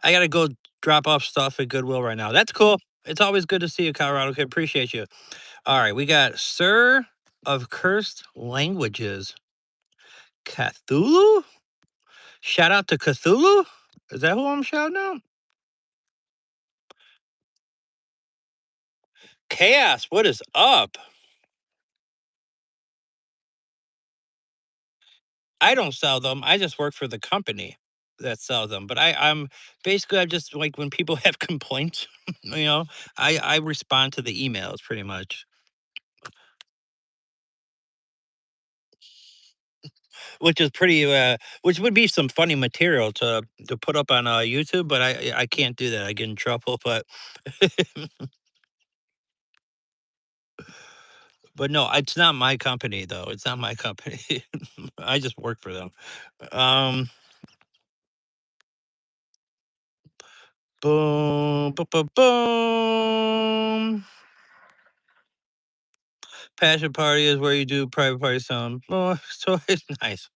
I gotta go drop off stuff at Goodwill right now. That's cool. It's always good to see you, Colorado kid. Appreciate you. All right, we got Sir of Cursed Languages, Cthulhu. Shout out to Cthulhu. Is that who I'm shouting out? Chaos. What is up? I don't sell them. I just work for the company that sells them. But I'm basically I just like when people have complaints, I respond to the emails pretty much. Which is pretty, which would be some funny material to put up on, YouTube, but I can't do that, I get in trouble, but but no, it's not my company, though, it's not my company. I just work for them. Um, boom, boom, boom, boom. Passion party is where you do private party sound. Oh, so it's nice.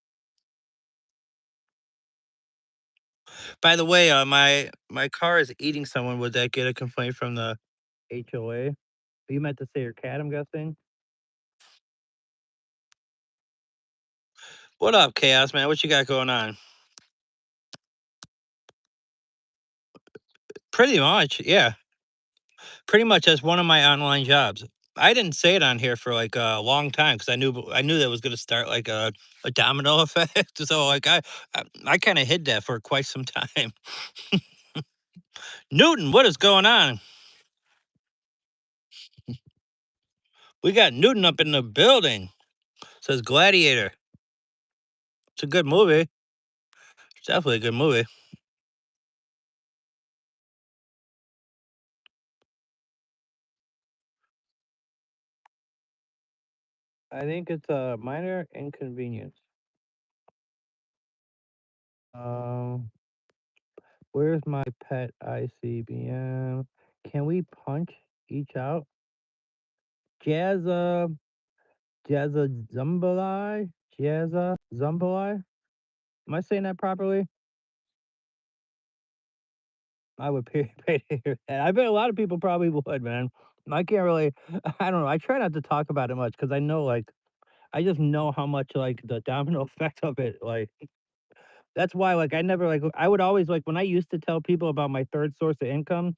By the way, my car is eating someone, would that get a complaint from the HOA? You meant to say your cat, I'm guessing? What up, Chaos, man? What you got going on? Pretty much, yeah. Pretty much as one of my online jobs. I didn't say it on here for like a long time because I knew that was going to start like a domino effect. So like I kind of hid that for quite some time. Newton, what is going on? We got Newton up in the building. Says Gladiator. It's a good movie. It's definitely a good movie. I think it's a minor inconvenience. Um, where's my pet ICBM? Can we punch each out? Jazz Jazza Zumbalai? Jazza Zumbalai? Am I saying that properly? I would pay to hear that. I bet a lot of people probably would, man. I can't really, I don't know. I try not to talk about it much because I know, like, I just know how much, like, the domino effect of it, like, that's why, like, I never, like, I would always, like, when I used to tell people about my third source of income,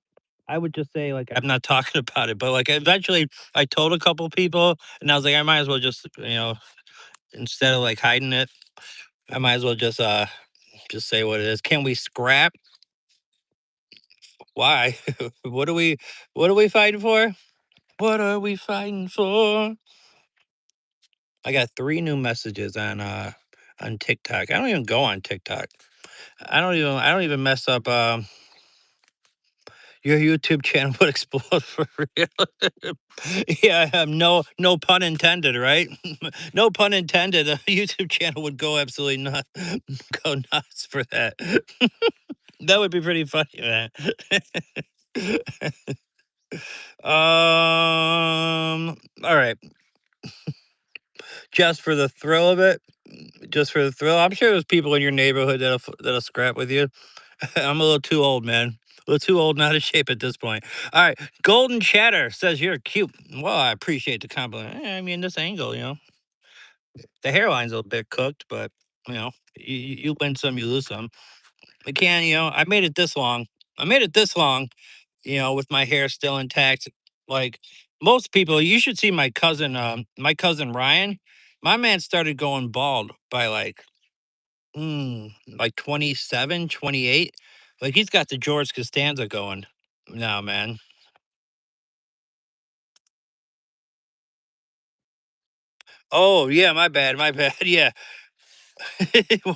I would just say, like, I'm not talking about it. But, like, eventually I told a couple people and I was like, I might as well just, instead of like hiding it, I might as well just say what it is. Can we scrap? Why? what are we what are we fighting for? What are we fighting for? I got 3 new messages on TikTok. I don't even go on TikTok. I don't even mess up your YouTube channel would explode for real. Yeah, no pun intended, right? No pun intended. A YouTube channel would go absolutely nuts, go nuts for that. That would be pretty funny, man. All right. Just for the thrill of it, just for the thrill. I'm sure there's people in your neighborhood that'll scrap with you. I'm a little too old, man. A little too old, and out of shape at this point. All right, Golden Chatter says you're cute. Well, I appreciate the compliment. I mean, this angle, the hairline's a bit cooked, but you win some, you lose some. Again, I made it this long. I made it this long, with my hair still intact. Like most people, you should see my cousin Ryan. My man started going bald by like 27, 28. Like he's got the George Costanza going. No, man. Oh, yeah, my bad, my bad. Yeah.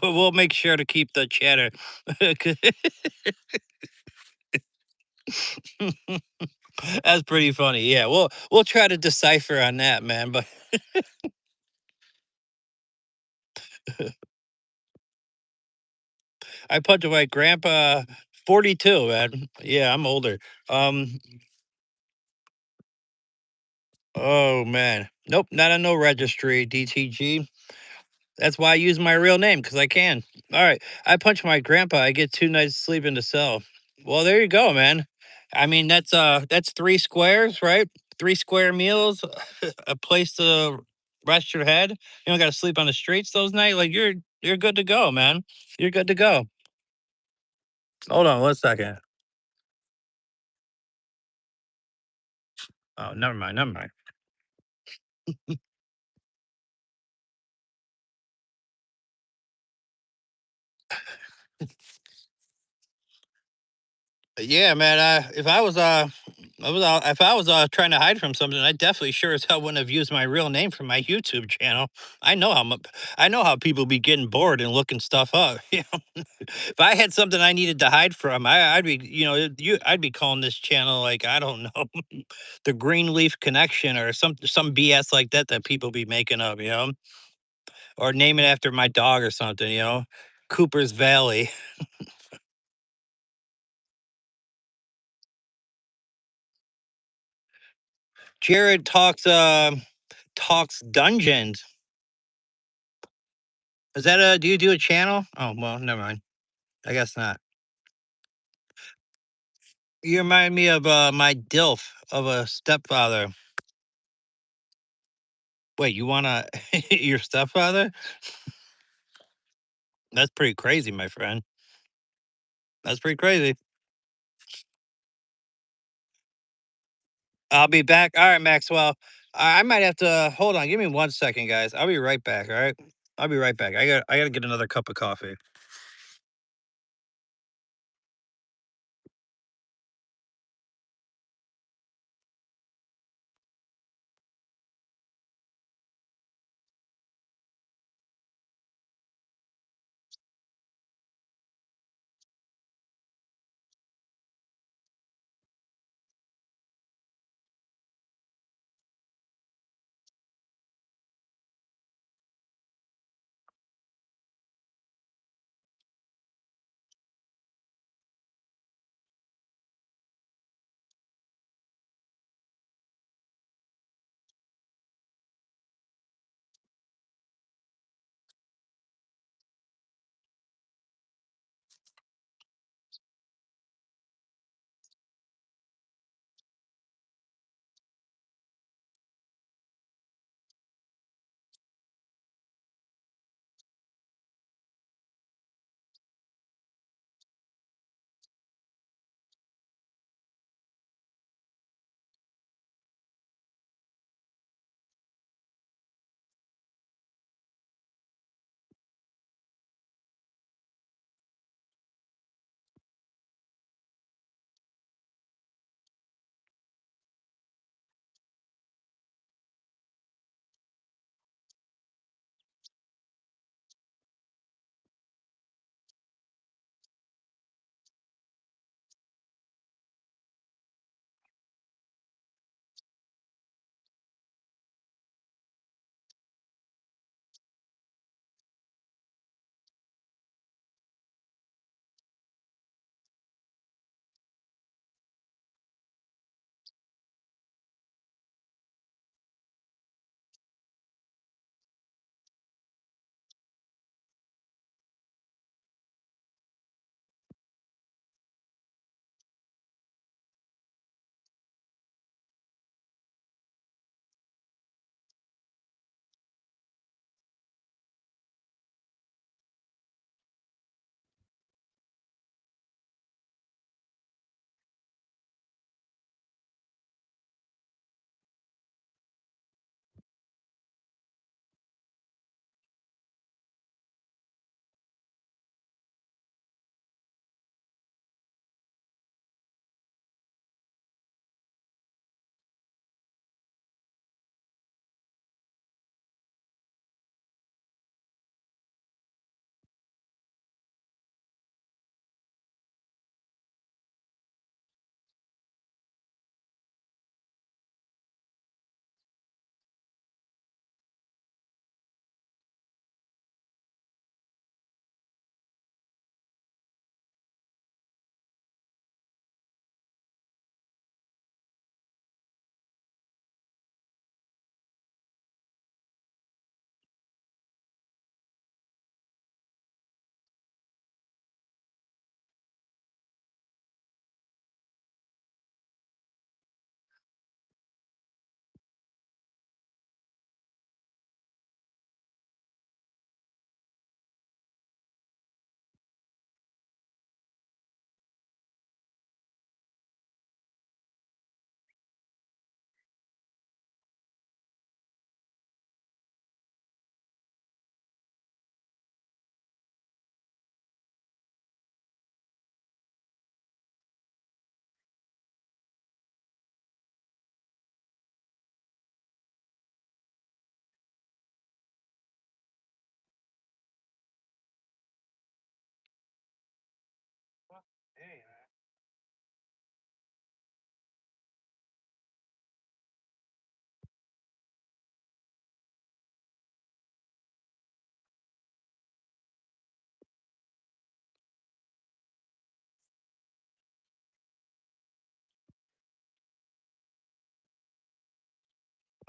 We'll make sure to keep the chatter. That's pretty funny. Yeah, we'll try to decipher on that, man. But I put to my grandpa 42, man. Yeah, I'm older. Um, oh man. Nope, not on no registry, DTG. That's why I use my real name, because I can. All right. I punch my grandpa, I get 2 nights sleep in the cell. Well, there you go, man. I mean, that's 3 squares, right? 3 square meals, a place to rest your head. You don't gotta sleep on the streets those nights. Like you're good to go, man. You're good to go. Hold on 1 second. Oh, never mind, never mind. Yeah, man. If I was trying to hide from something, I definitely sure as hell wouldn't have used my real name for my YouTube channel. I know how much, I know how people be getting bored and looking stuff up. If I had something I needed to hide from, I'd be, I'd be calling this channel like I don't know, the Greenleaf Connection or some BS like that people be making up, or name it after my dog or something, Cooper's Valley. Jared talks dungeons. Is that a do you do a channel? Oh, well, never mind. I guess not. You remind me of my DILF of a stepfather. Wait, you wanna your stepfather? That's pretty crazy, my friend. That's pretty crazy. I'll be back. All right, Maxwell. I might have to hold on. Give me 1 second, guys. I'll be right back. All right. I'll be right back. I gotta get another cup of coffee.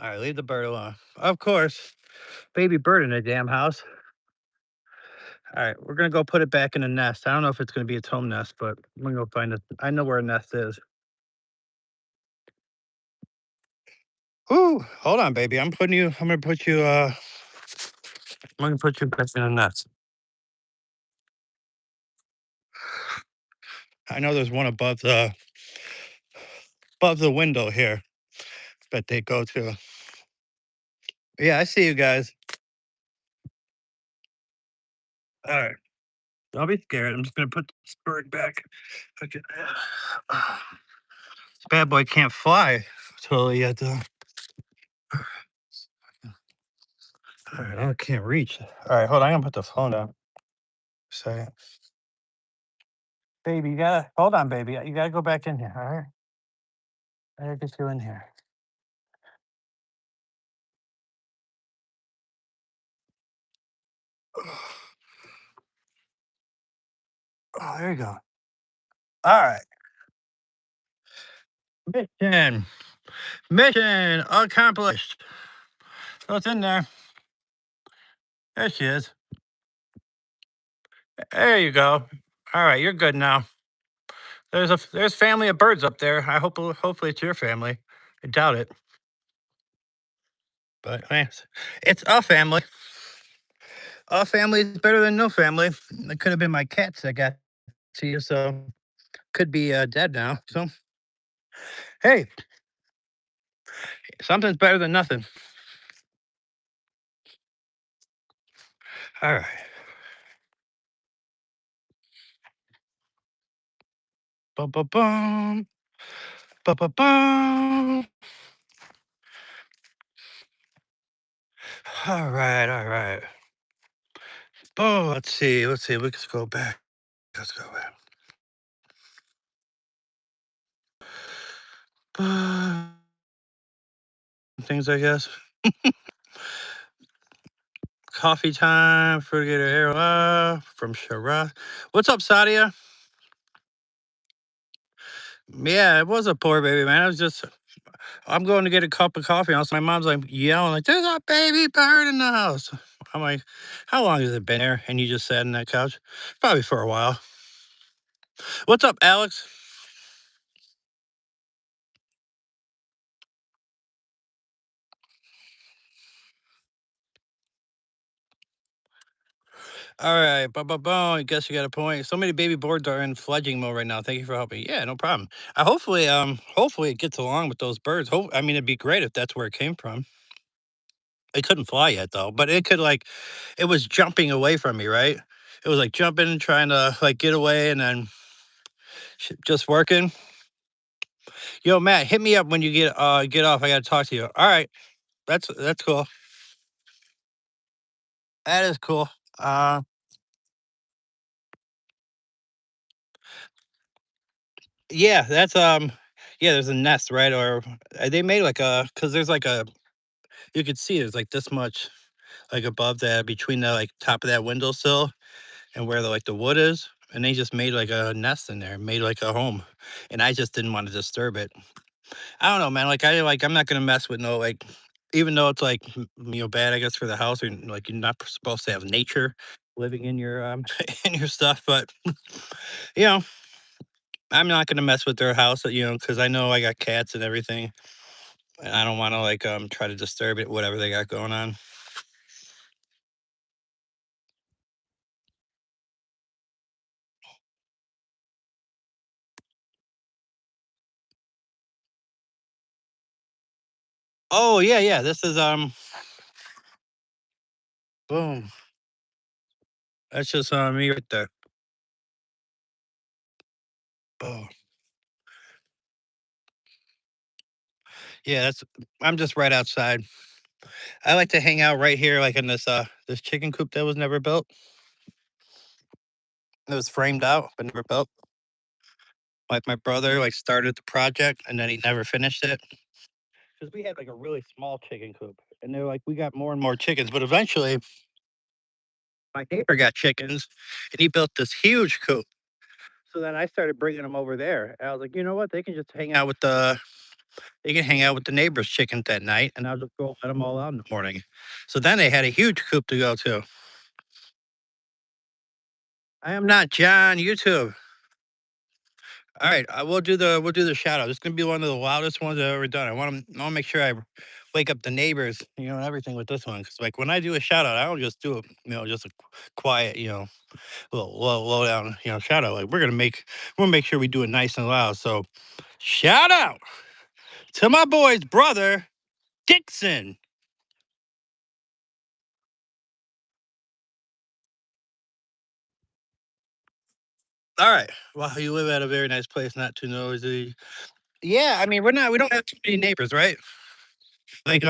All right, leave the bird alone. Of course, baby bird in the damn house. All right, we're gonna go put it back in the nest. I don't know if it's gonna be its home nest, but I'm gonna go find it. I know where a nest is. Ooh, hold on, baby. I'm putting you. I'm gonna put you. I'm gonna put you back in the nest. I know there's one above the window here that they go to. Yeah, I see you guys. All right, don't be scared. I'm just gonna put this bird back. Okay. This bad boy can't fly totally yet, though. All right, I can't reach. All right, hold on. I'm gonna put the phone down. Say, baby, you gotta hold on, baby. You gotta go back in here. All right, I gotta get you in here. Oh, there you go. All right, mission, mission accomplished. So it's in there. There she is. There you go. All right, you're good now. There's family of birds up there. Hopefully it's your family. I doubt it, but it's a family. A family is better than no family. It could have been my cats that got to you, so could be dead now. So hey, something's better than nothing. All right. Bum bum bum. Bum bum bum. All right, all right. Oh, let's see. Let's see. Let's go back. Let's go back. Things, I guess. Coffee time. Forget her from Shara. What's up, Sadia? Yeah, it was a poor baby, man. I'm going to get a cup of coffee. And my mom's like yelling, like, there's a baby bird in the house. I'm like, how long has it been there? And you just sat on that couch? Probably for a while. What's up, Alex? All right, I guess you got a point. So many baby boards are in fledging mode right now. Thank you for helping. Yeah, no problem. Hopefully it gets along with those birds. I mean, it'd be great if that's where it came from. It couldn't fly yet though, but it could it was jumping away from me, right? It was like jumping and trying to like get away, and then just working. Yo, Matt, hit me up when you get off. I gotta talk to you. All right, that's cool. That is cool. Uh, yeah, yeah. There's a nest, right? Or they made like cause there's like you could see there's like this much like above that between the like top of that windowsill and where the wood is, and they just made like a nest in there, made like a home, and I just didn't want to disturb it. I don't know, man. I'm not gonna mess with no even though it's like bad, I guess, for the house, or like you're not supposed to have nature living in your in your stuff, but you know, I'm not gonna mess with their house, because I know I got cats and everything, and I don't want to try to disturb it, whatever they got going on. Oh yeah, yeah. This is boom. That's just me right there. Boom. Yeah, that's. I'm just right outside. I like to hang out right here, like in this chicken coop that was never built. It was framed out but never built. Like my brother started the project and then he never finished it because we had like a really small chicken coop, and they're like we got more and more chickens, but eventually my neighbor got chickens and he built this huge coop. So then I started bringing them over there. And I was like, you know what? They can just hang out with the They can hang out with the neighbors' chickens at night, and I'll just go let them all out in the morning. So then they had a huge coop to go to. I am not John. YouTube. All right, we'll do the shout out. It's gonna be one of the loudest ones I've ever done. I want to make sure I wake up the neighbors, and everything with this one. Because like when I do a shout out, I don't just do it, just a quiet, little low down, shout out. Like we're gonna make sure we do it nice and loud. So shout out to my boy's brother Dixon. All right. Well, you live at a very nice place, not too noisy. Yeah, I mean we don't have too many neighbors, right? Like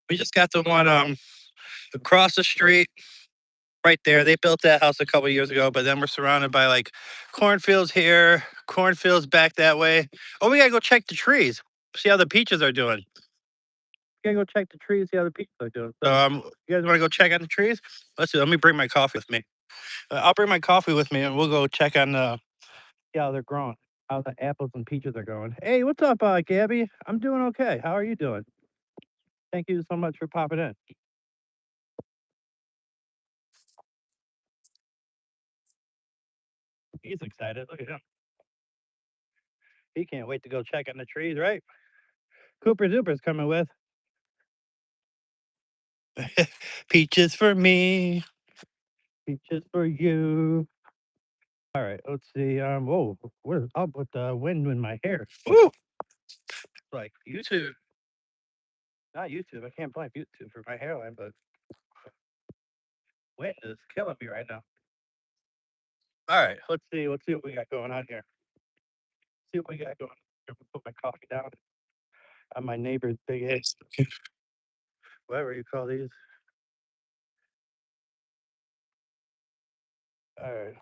we just got the one across the street right there. They built that house a couple years ago, but then we're surrounded by like cornfields here, cornfields back that way. Oh, we gotta go check the trees, see how the peaches are doing. We gotta go check the trees, see how the peaches are doing. So, you guys want to go check on the trees? Let's see. Let me bring my coffee with me. I'll bring my coffee with me, and we'll go check on see how they're growing, how the apples and peaches are going. Hey, what's up, Gabby? I'm doing okay. How are you doing? Thank you so much for popping in. He's excited. Look at him. He can't wait to go check on the trees, right? Cooper Zuper's coming with peaches for me, peaches for you. All right, let's see. Whoa, what is up with the wind in my hair? Ooh, like YouTube, not YouTube. I can't blame YouTube for my hairline, but wind is killing me right now. All right, let's see. Let's see what we got going on here. See what we got going. I'm gonna put my coffee down on my neighbor's big ass, whatever you call these. All right,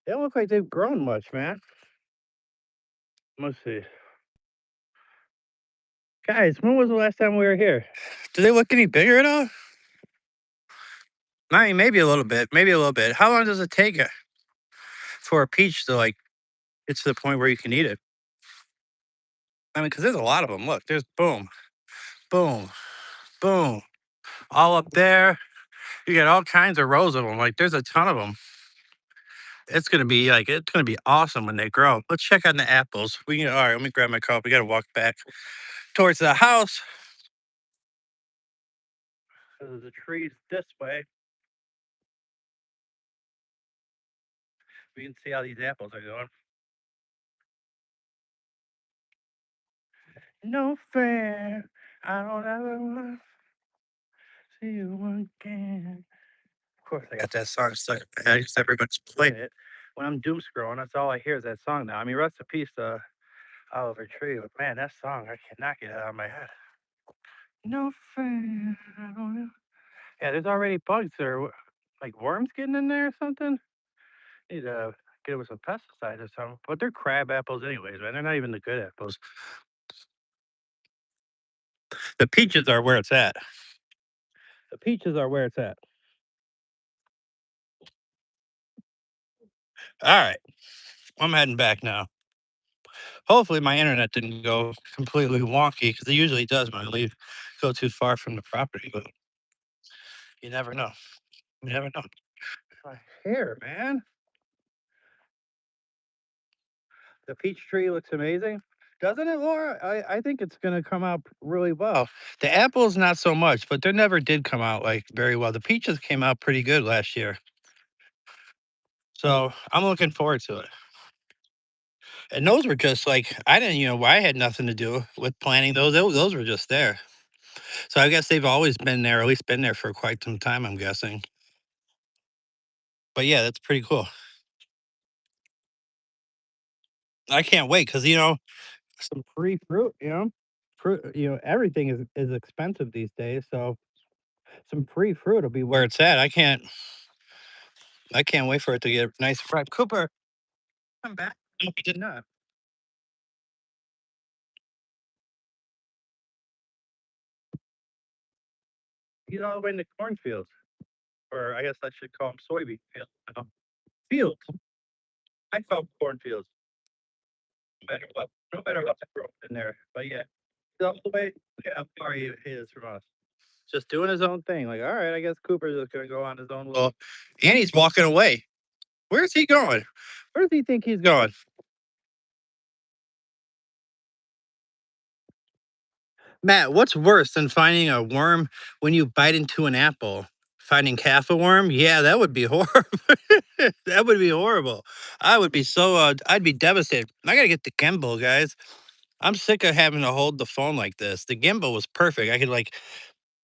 they don't look like they've grown much, man. Let's see, guys. When was the last time we were here? Do they look any bigger at all? I mean, maybe a little bit. Maybe a little bit. How long does it take for a peach to like get to the point where you can eat it? I mean, because there's a lot of them. Look, there's boom, boom, boom, all up there. You get all kinds of rows of them. Like there's a ton of them. It's gonna be awesome when they grow. Let's check on the apples. All right. Let me grab my cup. We gotta walk back towards the house. There's the trees this way. We can see how these apples are going. No fair. I don't ever want to see you again. Of course, I got that song stuck in my head 'cause everybody's playing it. When I'm doom scrolling, that's all I hear is that song now. I mean, rest in peace to Oliver Tree, but man, that song, I cannot get it out of my head. No fair. I don't know. Yeah, there's already bugs or like worms getting in there or something. Need to get it with some pesticides or something. But they're crab apples anyways, man. They're not even the good apples. The peaches are where it's at. The peaches are where it's at. All right. I'm heading back now. Hopefully my internet didn't go completely wonky because it usually does when I leave go too far from the property, but you never know. You never know. My hair, man. The peach tree looks amazing. Doesn't it, Laura? I think it's gonna come out really well. The apples not so much, but they never did come out like very well. The peaches came out pretty good last year. So I'm looking forward to it. And those were just like I didn't, I had nothing to do with planting those. Those were just there. So I guess they've always been there, or at least been there for quite some time, I'm guessing. But yeah, that's pretty cool. I can't wait because some free fruit. Fruit. Everything is expensive these days. So some free fruit will be where it's at. I can't wait for it to get nice fried. Cooper, come back. No, he did not. He's all the way in the cornfields, or I guess I should call them soybean fields. Fields. I call them cornfields. No matter what, no matter what's growing in there. But yeah, all the way, yeah, how far he is from us. Just doing his own thing. Like, all right, I guess Cooper's just gonna go on his own little. And he's walking away. Where's he going? Where does he think he's going? Matt, what's worse than finding a worm when you bite into an apple? Finding half a worm? Yeah, that would be horrible. That would be horrible. I would be so, I'd be devastated. I gotta get the gimbal, guys. I'm sick of having to hold the phone like this. The gimbal was perfect. I could like,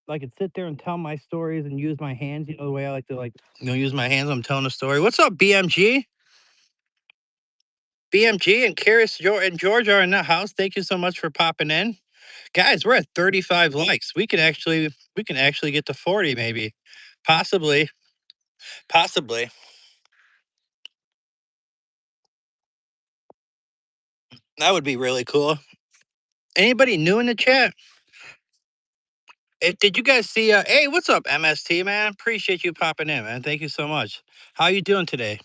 I could sit there and tell my stories and use my hands. You know the way I like to like, use my hands. When I'm telling a story. What's up, BMG? BMG and Curious and George are in the house. Thank you so much for popping in. Guys, we're at 35 likes. We can actually get to 40 maybe. Possibly. Possibly. That would be really cool. Anybody new in the chat? Did you guys see hey, what's up, MST man? Appreciate you popping in, man. Thank you so much. How you doing today?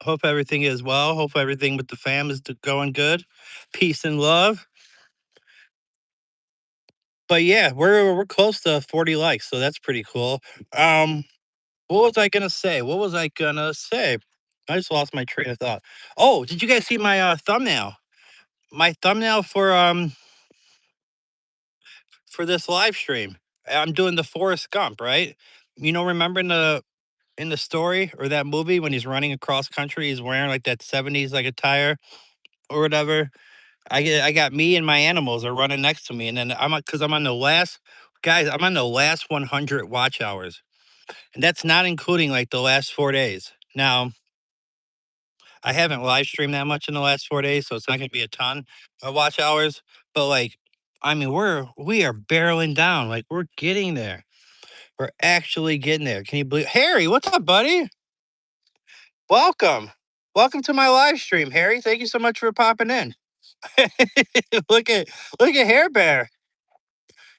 Hope everything is well. Hope everything with the fam is going good. Peace and love. But yeah, we're close to 40 likes, so that's pretty cool. Um What was I gonna say? What was I gonna say? I just lost my train of thought. Oh, did you guys see my thumbnail? My thumbnail for this live stream. I'm doing the Forrest Gump, right? Remember in the story or that movie when he's running across country, he's wearing like that 70s like attire or whatever. I got me and my animals are running next to me, and then because I'm on the last guys, I'm on the last 100 watch hours, and that's not including like the last 4 days. Now I haven't live streamed that much in the last 4 days, so it's not gonna be a ton of watch hours. But like, I mean, we are barreling down. Like we're getting there. We're actually getting there. Can you believe Harry, what's up, buddy? Welcome. Welcome to my live stream, Harry. Thank you so much for popping in. look at look at Hair Bear.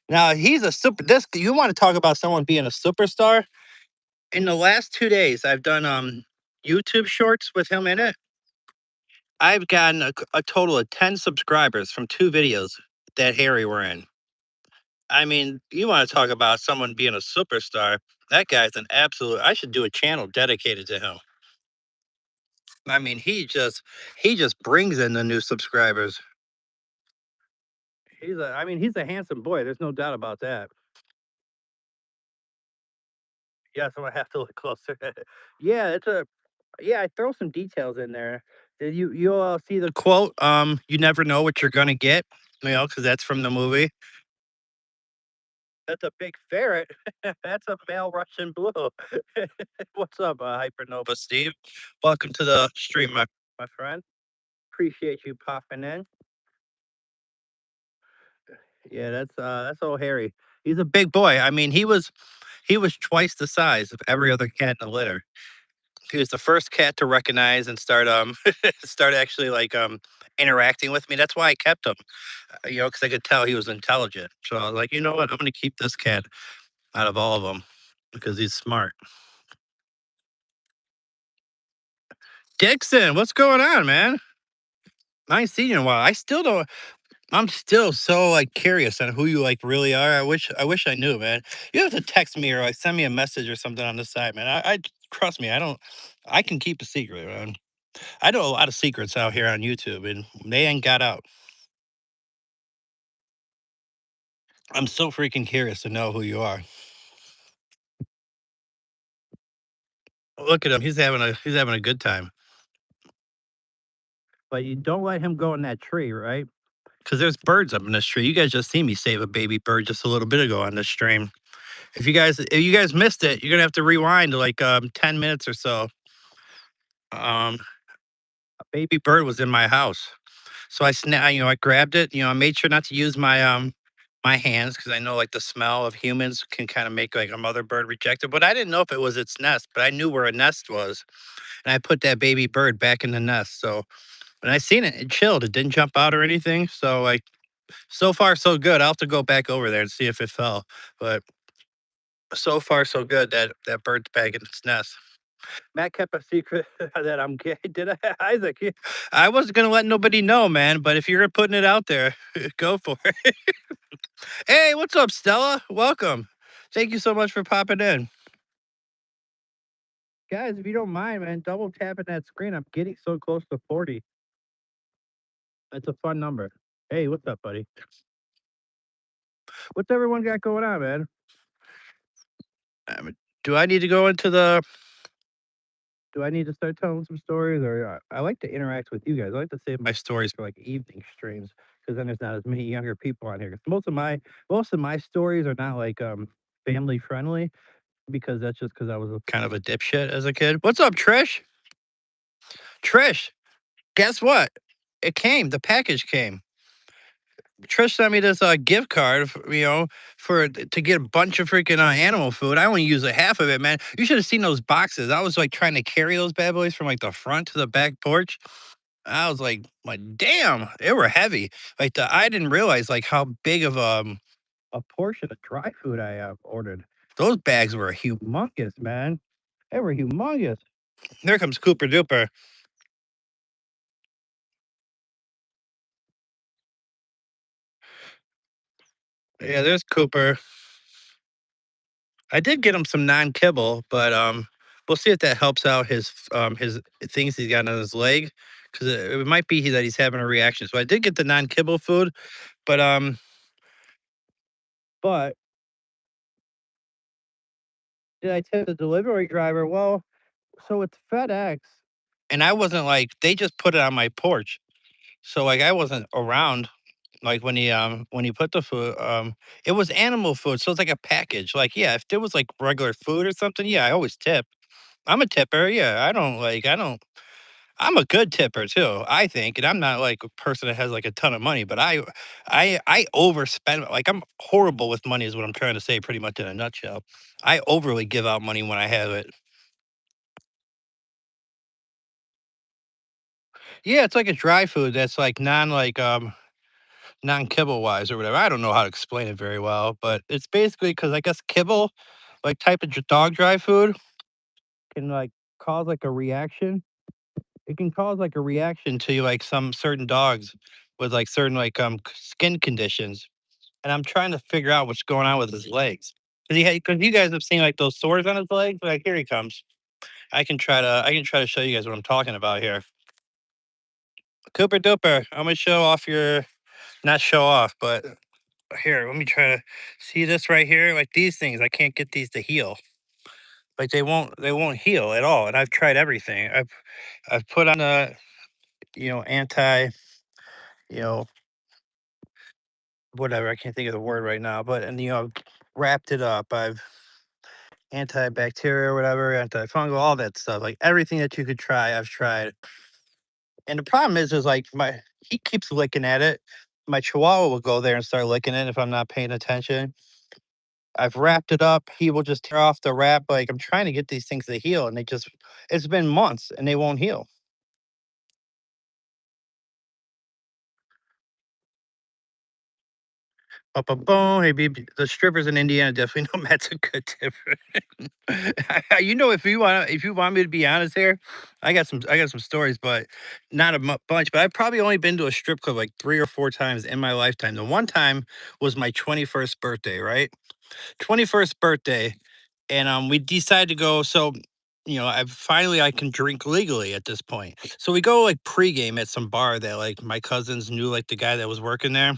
Now he's a super this you want to talk about someone being a superstar? In the last 2 days, I've done YouTube shorts with him in it. I've gotten a total of 10 subscribers from 2 videos that Harry were in. I mean, you wanna talk about someone being a superstar, that guy's an absolute I should do a channel dedicated to him. I mean, he just brings in the new subscribers. He's a handsome boy, there's no doubt about that. Yes, I'm gonna have to look closer. Yeah, I throw some details in there. You'll see the quote, "You never know what you're gonna get," because that's from the movie. That's a big ferret. That's a male Russian blue. What's up, Hypernova Steve? Welcome to the stream, my friend. Appreciate you popping in. Yeah, that's old Harry. He's a big boy. I mean, he was twice the size of every other cat in the litter. He was the first cat to recognize and start start actually like interacting with me. That's why I kept him. Because I could tell he was intelligent. So I was like, you know what? I'm gonna keep this cat out of all of them because he's smart. Dixon, what's going on, man? I ain't seen you in a while. I still don't. I'm still so like curious on who you like really are. I wish I knew, man. You have to text me or like send me a message or something on the side, man. I trust me. I don't. I can keep a secret, man. I know a lot of secrets out here on YouTube, and they ain't got out. I'm so freaking curious to know who you are. Look at him. He's having a good time. But you don't let him go in that tree, right? Because there's birds up in this tree. You guys just see me save a baby bird just a little bit ago on this stream. If you guys missed it, you're gonna have to rewind to like 10 minutes or so. Um, a baby bird was in my house, so I grabbed it. I made sure not to use my hands because I know like the smell of humans can kind of make like a mother bird reject it. But I didn't know if it was its nest, but I knew where a nest was, and I put that baby bird back in the nest. So when I seen it, it chilled. It didn't jump out or anything. So like so far so good. I'll have to go back over there and see if it fell, but so far so good that that bird's back in its nest. Matt kept a secret that I'm gay. Did I, Isaac? I wasn't gonna let nobody know, man. But if you're putting it out there, go for it. Hey, what's up, Stella? Welcome. Thank you so much for popping in. Guys, if you don't mind, man, double tapping that screen. I'm getting so close to 40. It's a fun number. Hey, what's up, buddy? What's everyone got going on, man? Do I need to go into the? Do I need to start telling some stories, or I like to interact with you guys. I like to save my stories for like evening streams because then there's not as many younger people on here. 'Cause most of my stories are not like family friendly because that's just because I was kind of a dipshit as a kid. What's up, Trish? Trish, guess what? It came. The package came. Trish sent me this gift card, for to get a bunch of freaking animal food. I only use a half of it, man. You should have seen those boxes. I was like trying to carry those bad boys from like the front to the back porch. I was like, damn, they were heavy. I didn't realize like how big of a portion of dry food I ordered. Those bags were humongous, man. They were humongous. There comes Cooper Duper. Yeah, there's Cooper. I did get him some non-kibble, but we'll see if that helps out his things he's got on his leg, because it might be that he's having a reaction. So I did get the non-kibble food, but but did I tell the delivery driver? Well, so it's FedEx, and I wasn't like they just put it on my porch, so like I wasn't around. Like when he put the food, it was animal food, so it's like a package. Like yeah, if there was like regular food or something, yeah, I always tip. I'm a tipper. Yeah, I don't. I'm a good tipper too, I think, and I'm not like a person that has like a ton of money, but I overspend. Like I'm horrible with money, is what I'm trying to say, pretty much in a nutshell. I overly give out money when I have it. Yeah, it's like a dry food that's like non kibble wise or whatever. I don't know how to explain it very well, but it's basically because I guess kibble, like type of dog dry food, can like cause like a reaction. It can cause like a reaction to like some certain dogs with like certain like skin conditions, and I'm trying to figure out what's going on with his legs. Because you guys have seen like those sores on his legs. Like here he comes. I can try to show you guys what I'm talking about here. Cooper Duper. I'm gonna show off your, not show off, but here. Let me try to see this right here. Like these things, I can't get these to heal. Like they won't heal at all. And I've tried everything. I've put on a anti you know whatever. I can't think of the word right now, but and wrapped it up. I've antibacterial, whatever, antifungal, all that stuff. Like everything that you could try, I've tried. And the problem is like he keeps licking at it. My Chihuahua will go there and start licking it if I'm not paying attention. I've wrapped it up. He will just tear off the wrap. Like I'm trying to get these things to heal, and it's been months and they won't heal. Boom. Hey, the strippers in Indiana definitely know Matt's a good tipper. If you want me to be honest here, I got some stories, but not a bunch. But I've probably only been to a strip club like 3 or 4 times in my lifetime. The one time was my 21st birthday, right? 21st birthday, and we decided to go. So I can drink legally at this point. So we go like pregame at some bar that like my cousins knew like the guy that was working there.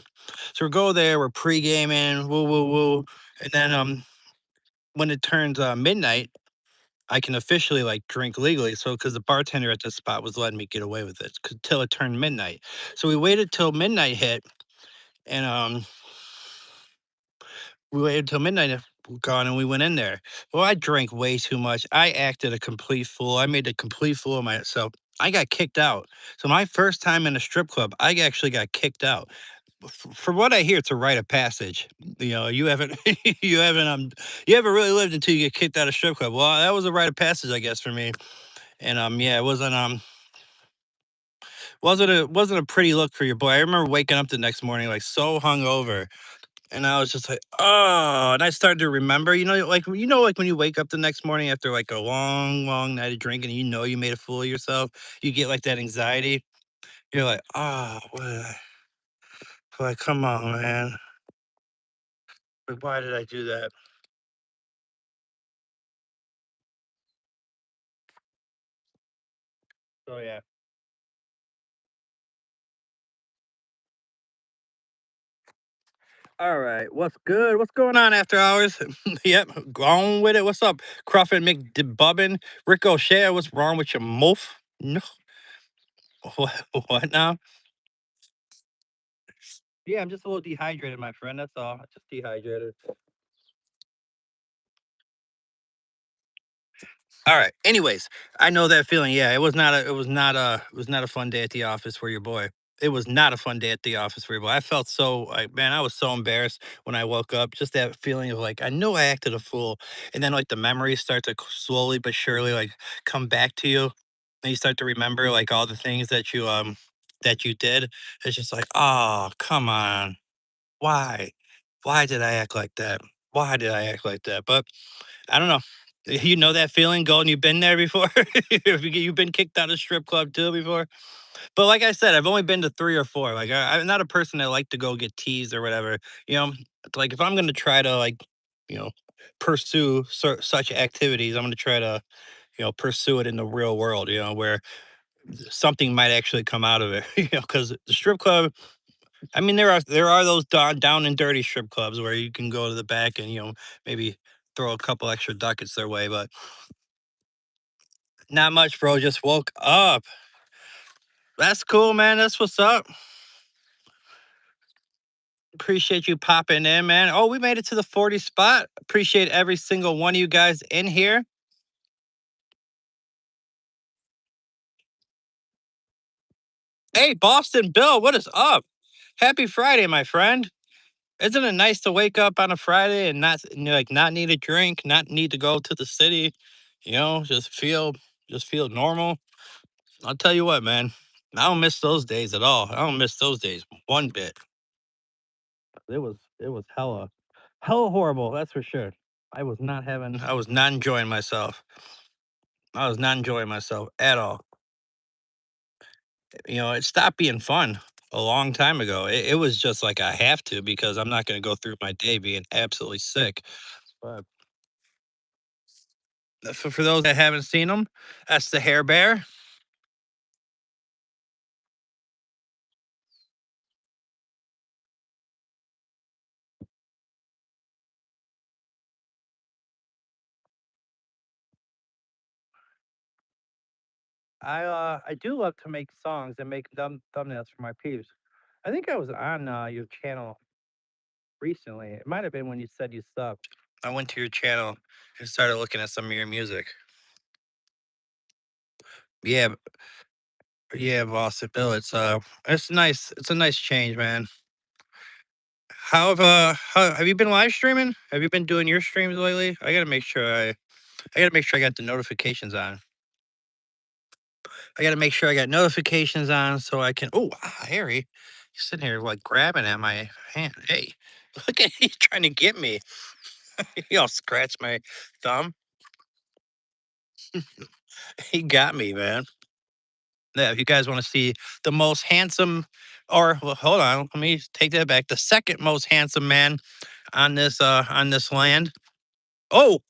So we go there, we're pre-gaming, woo woo woo, and then when it turns midnight, I can officially like drink legally. So because the bartender at the spot was letting me get away with it till it turned midnight. So we waited till midnight hit, and we waited till midnight gone, and we went in there. Well, I drank way too much. I acted a complete fool. I made a complete fool of myself. I got kicked out. So my first time in a strip club, I actually got kicked out. From what I hear, it's a rite of passage. You haven't, you haven't really lived until you get kicked out of strip club. Well, that was a rite of passage, I guess, for me. And yeah, it wasn't a pretty look for your boy. I remember waking up the next morning like so hungover. And I was just like, "Oh," and I started to remember, like when you wake up the next morning after, like, a long, long night of drinking, and you know you made a fool of yourself, you get, like, that anxiety. You're like, "Oh, what did I like, come on, man. Like, why did I do that?" So, yeah. Alright, what's good? What's going on after hours? Yep, go on with it. What's up? Crawford McDebubbin, Ricochet, what's wrong with your moof? No. What now? Yeah, I'm just a little dehydrated, my friend. That's all. Just dehydrated. All right. Anyways, I know that feeling. Yeah, it was not a fun day at the office for your boy. It was not a fun day at the office for your boy. I felt so like, man, I was so embarrassed when I woke up. Just that feeling of like I know I acted a fool, and then like the memories start to slowly but surely like come back to you, and you start to remember like all the things that you did. It's just like, oh, come on, why? Why did I act like that? Why did I act like that? But I don't know. You know that feeling, Golden? You've been there before. You've been kicked out of strip club too before. But like I said, I've only been to 3 or 4. Like I'm not a person that like to go get teased or whatever. You know, like if I'm gonna try to like, you know, pursue such activities, I'm gonna try to pursue it in the real world. Where something might actually come out of it. Because the strip club, I mean, there are those down and dirty strip clubs where you can go to the back and maybe throw a couple extra ducats their way, but not much, bro. Just woke up. That's cool, man. That's what's up. Appreciate you popping in, man. Oh, we made it to the 40 spot. Appreciate every single one of you guys in here. Hey, Boston Bill, what is up? Happy Friday, my friend. Isn't it nice to wake up on a Friday and not need a drink, not need to go to the city, just feel normal. I'll tell you what, man. I don't miss those days at all. I don't miss those days one bit. It was hella horrible, that's for sure. I was not enjoying myself. I was not enjoying myself at all. It stopped being fun a long time ago. It was just like I have to because I'm not going to go through my day being absolutely sick. But for those that haven't seen them, that's the Hair Bear. I do love to make songs and make thumbnails for my peeps. I think I was on your channel recently. It might have been when you said you subbed. I went to your channel and started looking at some of your music. Yeah, yeah, boss, Bill. It's nice. It's a nice change, man. Have you been live streaming? Have you been doing your streams lately? I gotta make sure I got the notifications on. I gotta make sure I got notifications on so I can. Oh, Harry, you're sitting here like grabbing at my hand. Hey, look at he's trying to get me. He all scratch my thumb. He got me, man. Yeah, if you guys want to see the most handsome, or well, hold on, let me take that back. The second most handsome man on this land. Oh,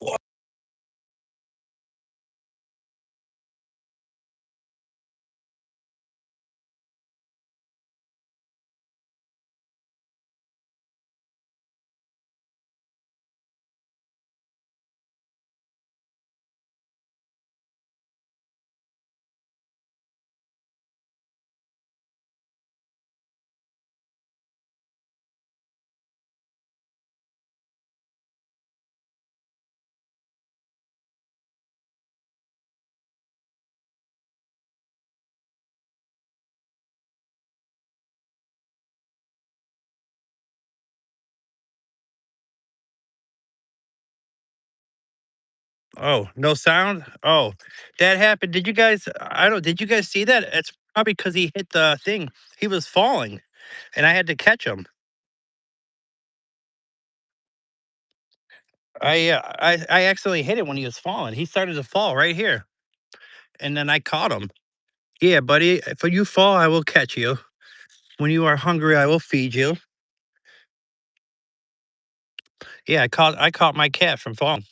oh, no sound. Oh, that happened. Did you guys? I don't. Did you guys see that? It's probably because he hit the thing. He was falling, and I had to catch him. I accidentally hit him when he was falling. He started to fall right here, and then I caught him. Yeah, buddy, if you fall, I will catch you. When you are hungry, I will feed you. Yeah, I caught my cat from falling.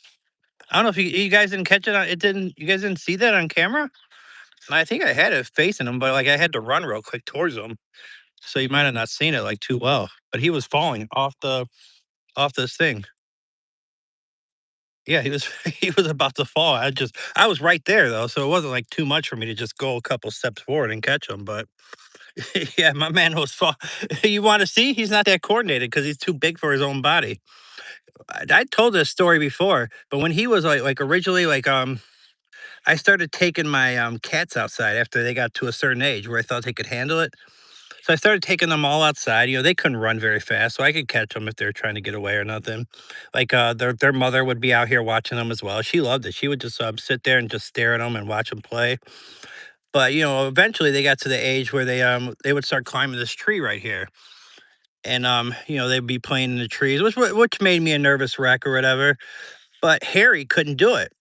I don't know if you guys didn't catch it on it didn't you guys didn't see that on camera? I think I had it facing him, but, like, I had to run real quick towards him, so you might have not seen it, like, too well, but he was falling off this thing. Yeah, he was he was about to fall. I was right there, though, so it wasn't, like, too much for me to just go a couple steps forward and catch him, but yeah, my man was fall you wanna see? He's not that coordinated because he's too big for his own body. I told this story before, but when he was, originally, I started taking my, cats outside after they got to a certain age where I thought they could handle it. So I started taking them all outside. They couldn't run very fast, so I could catch them if they were trying to get away or nothing. Their mother would be out here watching them as well. She loved it. She would just sit there and just stare at them and watch them play. But eventually they got to the age where they would start climbing this tree right here, and they'd be playing in the trees, which made me a nervous wreck or whatever. But Harry couldn't do it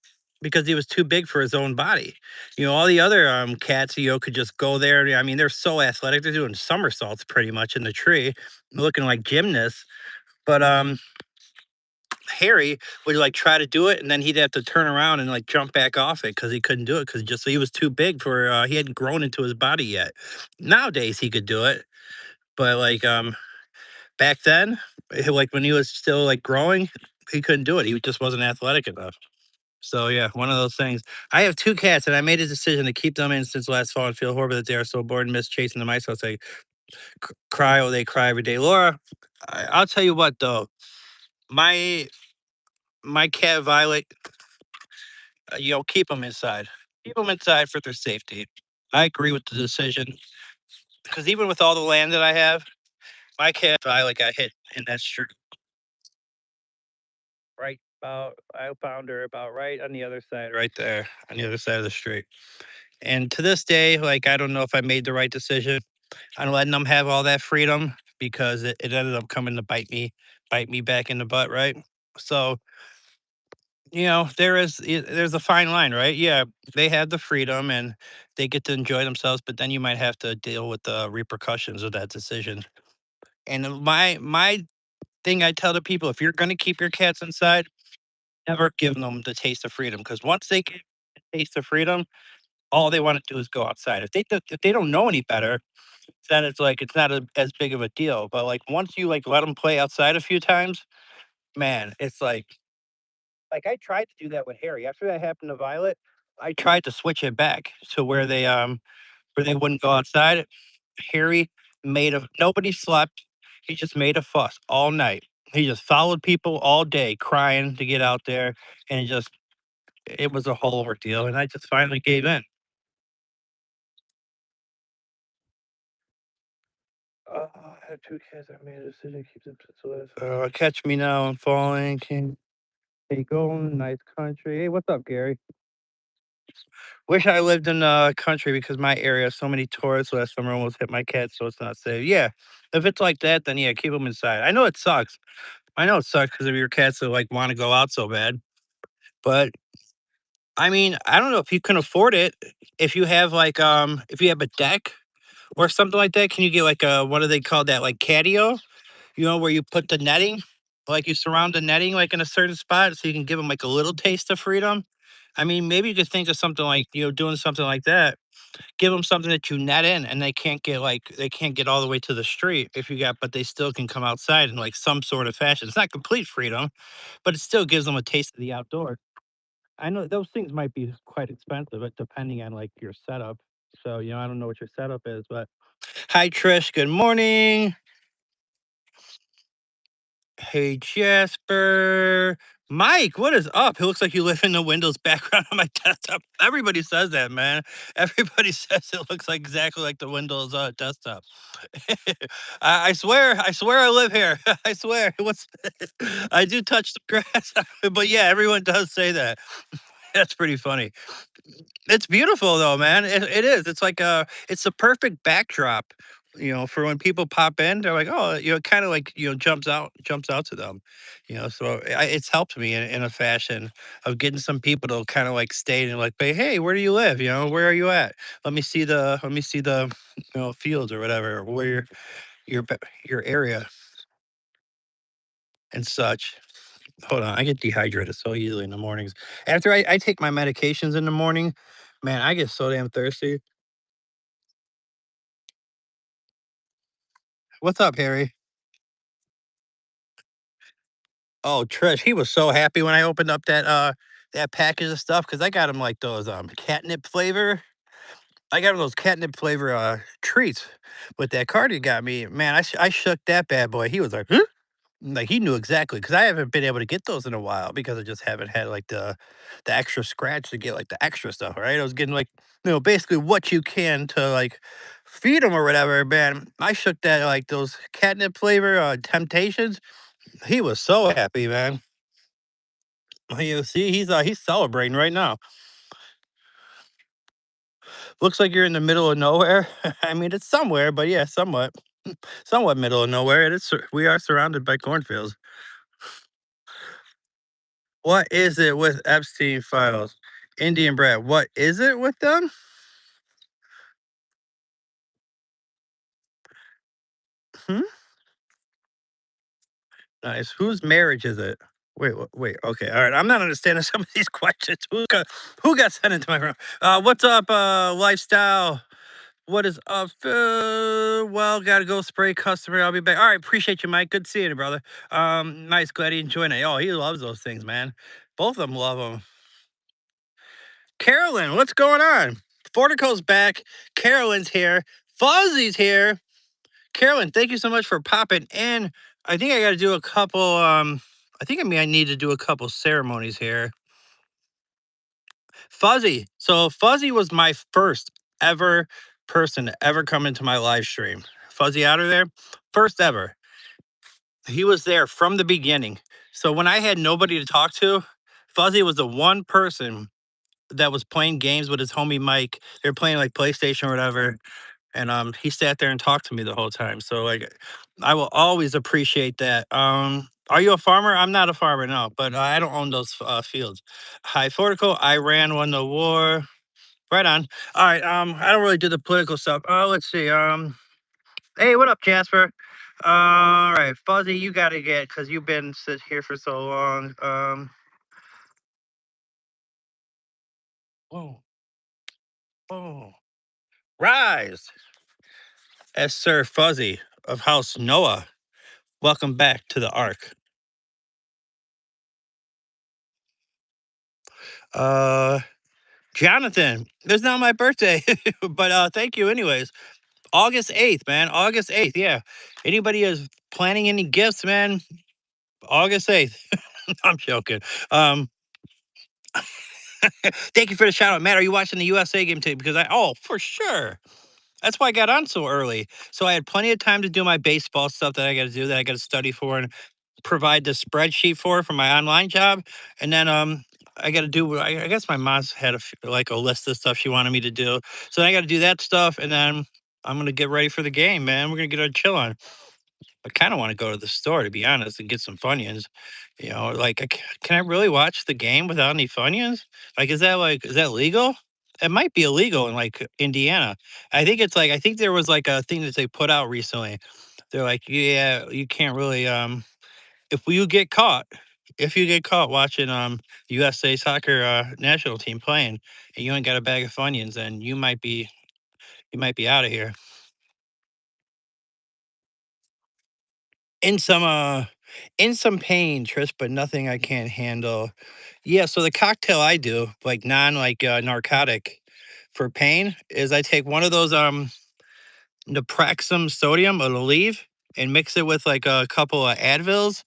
because he was too big for his own body. All the other cats, could just go there. I mean, they're so athletic; they're doing somersaults pretty much in the tree, looking like gymnasts. But Harry would try to do it, and then he'd have to turn around and jump back off it because he couldn't do it because just he was too big for. He hadn't grown into his body yet. Nowadays he could do it, but back then, like when he was still growing, he couldn't do it. He just wasn't athletic enough. So yeah, one of those things. I have two cats, and I made a decision to keep them in since last fall and feel horrible that they are so bored and miss chasing the mice. So I cry, oh, they cry every day. Laura, I'll tell you what though, my my cat Violet, keep them inside. Keep them inside for their safety. I agree with the decision because even with all the land that I have, my cat Violet got hit in that street. Right about, I found her about right on the other side, right there on the other side of the street. And to this day, I don't know if I made the right decision on letting them have all that freedom because it ended up coming to bite me back in the butt, right? So, there's a fine line, right? Yeah, they have the freedom and they get to enjoy themselves, but then you might have to deal with the repercussions of that decision. And my thing I tell the people, if you're gonna keep your cats inside, never give them the taste of freedom because once they get the taste of freedom, all they want to do is go outside. If they don't know any better, then it's not as big of a deal. But once you let them play outside a few times, man, it's I tried to do that with Harry. After that happened to Violet, I tried to switch it back to where they wouldn't go outside. Harry made a nobody slept. He just made a fuss all night. He just followed people all day, crying to get out there, and it was a whole ordeal. And I just finally gave in. I have 2 cats. I made a decision to keep them since I was Catch Me Now, I'm Falling, King Hey Golden, Nice Country. Hey, what's up, Gary? Wish I lived in the country because my area has so many tourists last summer almost hit my cat, so it's not safe. Yeah, if it's like that, then yeah, keep them inside. I know it sucks. I know it sucks because of your cats that wanna go out so bad, but I mean, I don't know if you can afford it. If you have a deck or something like that, can you get what do they call that, like catio? Where you put the netting, you surround the netting in a certain spot so you can give them a little taste of freedom. I mean, maybe you could think of something doing something like that. Give them something that you net in, and they can't get all the way to the street if you got, but they still can come outside in some sort of fashion. It's not complete freedom, but it still gives them a taste of the outdoors. I know those things might be quite expensive, but depending on your setup. So I don't know what your setup is, but hi Trish, good morning. Hey, Jasper. Mike, what is up? It looks like you live in the Windows background on my desktop. Everybody says that, man. Everybody says it looks exactly like the Windows desktop. I swear I live here. I swear. I do touch the grass, but yeah, everyone does say that. That's pretty funny. It's beautiful though, man. It is. It's the perfect backdrop for when people pop in, they're like, oh, kind of like, jumps out to them, So it's helped me in a fashion of getting some people to kind of like stay and like, hey, where do you live? Where are you at? Let me see the fields or whatever, where your area and such. Hold on, I get dehydrated so easily in the mornings. After I take my medications in the morning, man, I get so damn thirsty. What's up, Harry? Oh, Trish, he was so happy when I opened up that package of stuff because I got him like those catnip flavor. I got him those catnip flavor treats with that card you got me. Man, I shook that bad boy. He was like, huh? Like he knew exactly because I haven't been able to get those in a while because I just haven't had like the extra scratch to get like the extra stuff, right? I was getting like basically what you can to like feed them or whatever. Man, I shook that like those catnip flavor temptations. He was so happy, man. You see, he's celebrating right now. Looks like you're in the middle of nowhere. I mean, it's somewhere, but yeah, somewhat middle of nowhere. We are surrounded by cornfields. What is it with Epstein files? Indian Brad, what is it with them? Hmm? Nice. Whose marriage is it? Wait, wait. Okay, all right. I'm not understanding some of these questions. Who got sent into my room? What's up, lifestyle? What is up? Well, gotta go spray customer. I'll be back. All right, appreciate you, Mike. Good seeing you, brother. Nice. Glad he enjoyed it. Oh, he loves those things, man. Both of them love them. Carolyn, what's going on? Fortico's back. Carolyn's here. Fuzzy's here. Carolyn, thank you so much for popping in. I think I got to do a couple. I need to do a couple ceremonies here. Fuzzy. So Fuzzy was my first ever person to ever come into my live stream. Fuzzy out of there, first ever. He was there from the beginning. So when I had nobody to talk to, Fuzzy was the one person that was playing games with his homie Mike. They were playing like PlayStation or whatever, and he sat there and talked to me the whole time. So like, I will always appreciate that. Are you a farmer? I'm not a farmer, no, but I don't own those fields. Hi, Fortical. Iran won the war. Right on. All right. I don't really do the political stuff. Let's see. Hey, what up, Jasper? All right, Fuzzy, you got to get because you've been sit here for so long. Whoa, whoa, rise, as Sir Fuzzy of House Noah. Welcome back to the Ark. Uh, Jonathan, it's not my birthday, but thank you anyways. August 8th, man. August 8th, yeah. Anybody is planning any gifts, man? August 8th. I'm joking. Um, Thank you for the shout out, Matt. Are you watching the USA game today? Because for sure. That's why I got on so early. So I had plenty of time to do my baseball stuff that I got to do that I got to study for and provide the spreadsheet for my online job. And then I got to do. I guess my mom's had like a list of stuff she wanted me to do. So I got to do that stuff, and then I'm gonna get ready for the game, man. We're gonna get our chill on. I kind of want to go to the store to be honest and get some Funyuns. Like can I really watch the game without any Funyuns? Is that legal? It might be illegal in like Indiana. I think there was like a thing that they put out recently. They're like, yeah, you can't really if you get caught if you get caught watching USA soccer national team playing and you ain't got a bag of Funyuns, then you might be out of here. In some in some pain, Trish, but nothing I can't handle. Yeah, so the cocktail I do, like narcotic for pain, is I take one of those naproxen sodium or Aleve and mix it with like a couple of Advils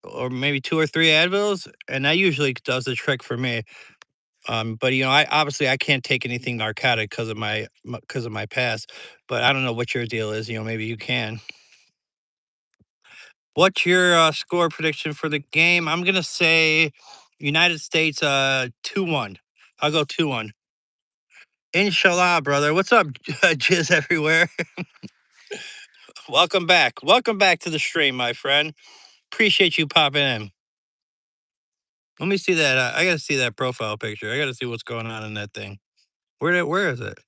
or maybe two or three Advils, and that usually does the trick for me. But I obviously I can't take anything narcotic because of my past. But I don't know what your deal is. Maybe you can. What's your score prediction for the game? I'm gonna say United States 2-1. I'll go 2-1. Inshallah, brother. What's up, Jizz everywhere? Welcome back. Welcome back to the stream, my friend. Appreciate you popping in. Let me see that. I gotta see that profile picture. I gotta see what's going on in that thing. Where is it?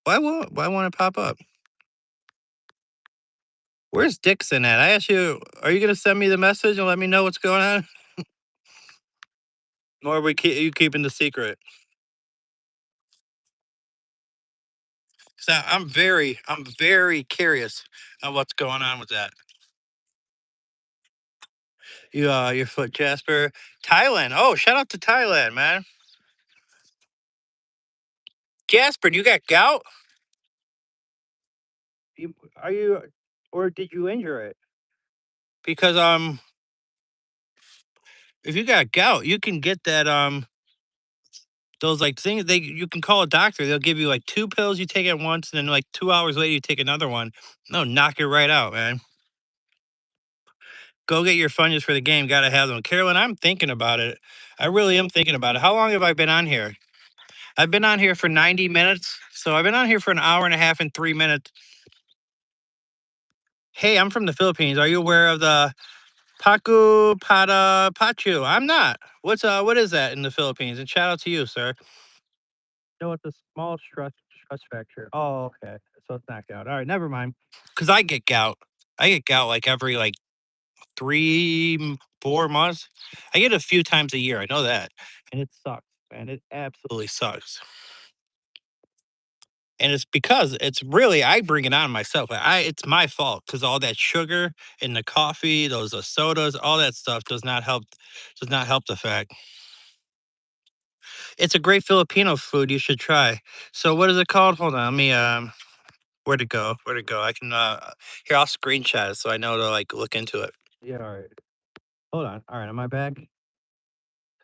Why won't it pop up? Where's Dixon at? I asked you, are you gonna send me the message and let me know what's going on? Or you keeping the secret? 'Cause I'm very curious on what's going on with that. Your foot, Jasper. Thailand. Oh, shout out to Thailand, man. Jasper, do you got gout? Are you, or did you injure it? Because if you got gout, you can get that those like things they you can call a doctor. They'll give you like two pills. You take it once, and then like 2 hours later, you take another one. No, knock it right out, man. Go get your Funyuns for the game. Got to have them, Carolyn. I'm thinking about it. I really am thinking about it. How long have I been on here? I've been on here for 90 minutes. So I've been on here for an hour and a half and 3 minutes. Hey, I'm from the Philippines. Are you aware of the Paku Pada Pachu? I'm not. What is that in the Philippines? And shout out to you, sir. No, it's a small stress fracture. Oh, okay. So it's not gout. All right, never mind. Cause I get gout. I get gout like every like 4 months. I get it a few times a year. I know that, and it sucks, man. It absolutely sucks. And it's because it's really I bring it on myself. It's my fault because all that sugar in the coffee, those sodas, all that stuff does not help the fact. It's a great Filipino food you should try. So what is it called? Hold on, let me where'd it go? Where'd it go? I can here I'll screenshot it so I know to like look into it. Yeah, all right. Hold on. All right, am I back?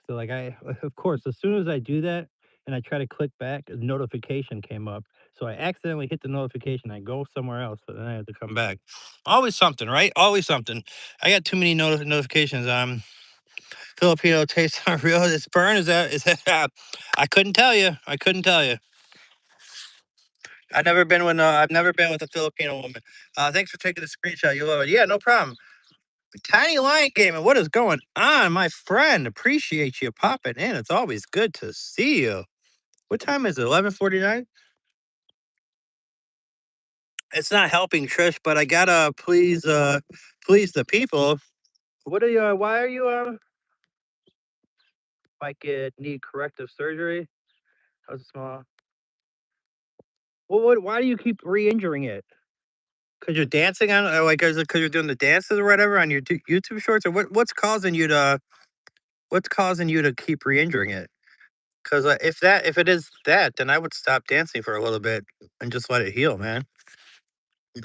So like of course, as soon as I do that and I try to click back, a notification came up. So I accidentally hit the notification. I go somewhere else, but then I have to come back. Always something, right? Always something. I got too many notifications. Filipino taste unreal. It's burn. Is that? I couldn't tell you. I couldn't tell you. I've never been with a Filipino woman. Thanks for taking the screenshot. You love it. Yeah, no problem. Tiny Lion Gaming, what is going on, my friend? Appreciate you popping in. It's always good to see you. What time is it? 11:49. It's not helping Trish, but I gotta please the people. What are you? Why are you? Might need corrective surgery. How's it small? Well, why do you keep re-injuring it? Because you're dancing on, like, is it because you're doing the dances or whatever on your YouTube shorts, or what's causing you to keep re-injuring it? Because if it is that, then I would stop dancing for a little bit and just let it heal, man.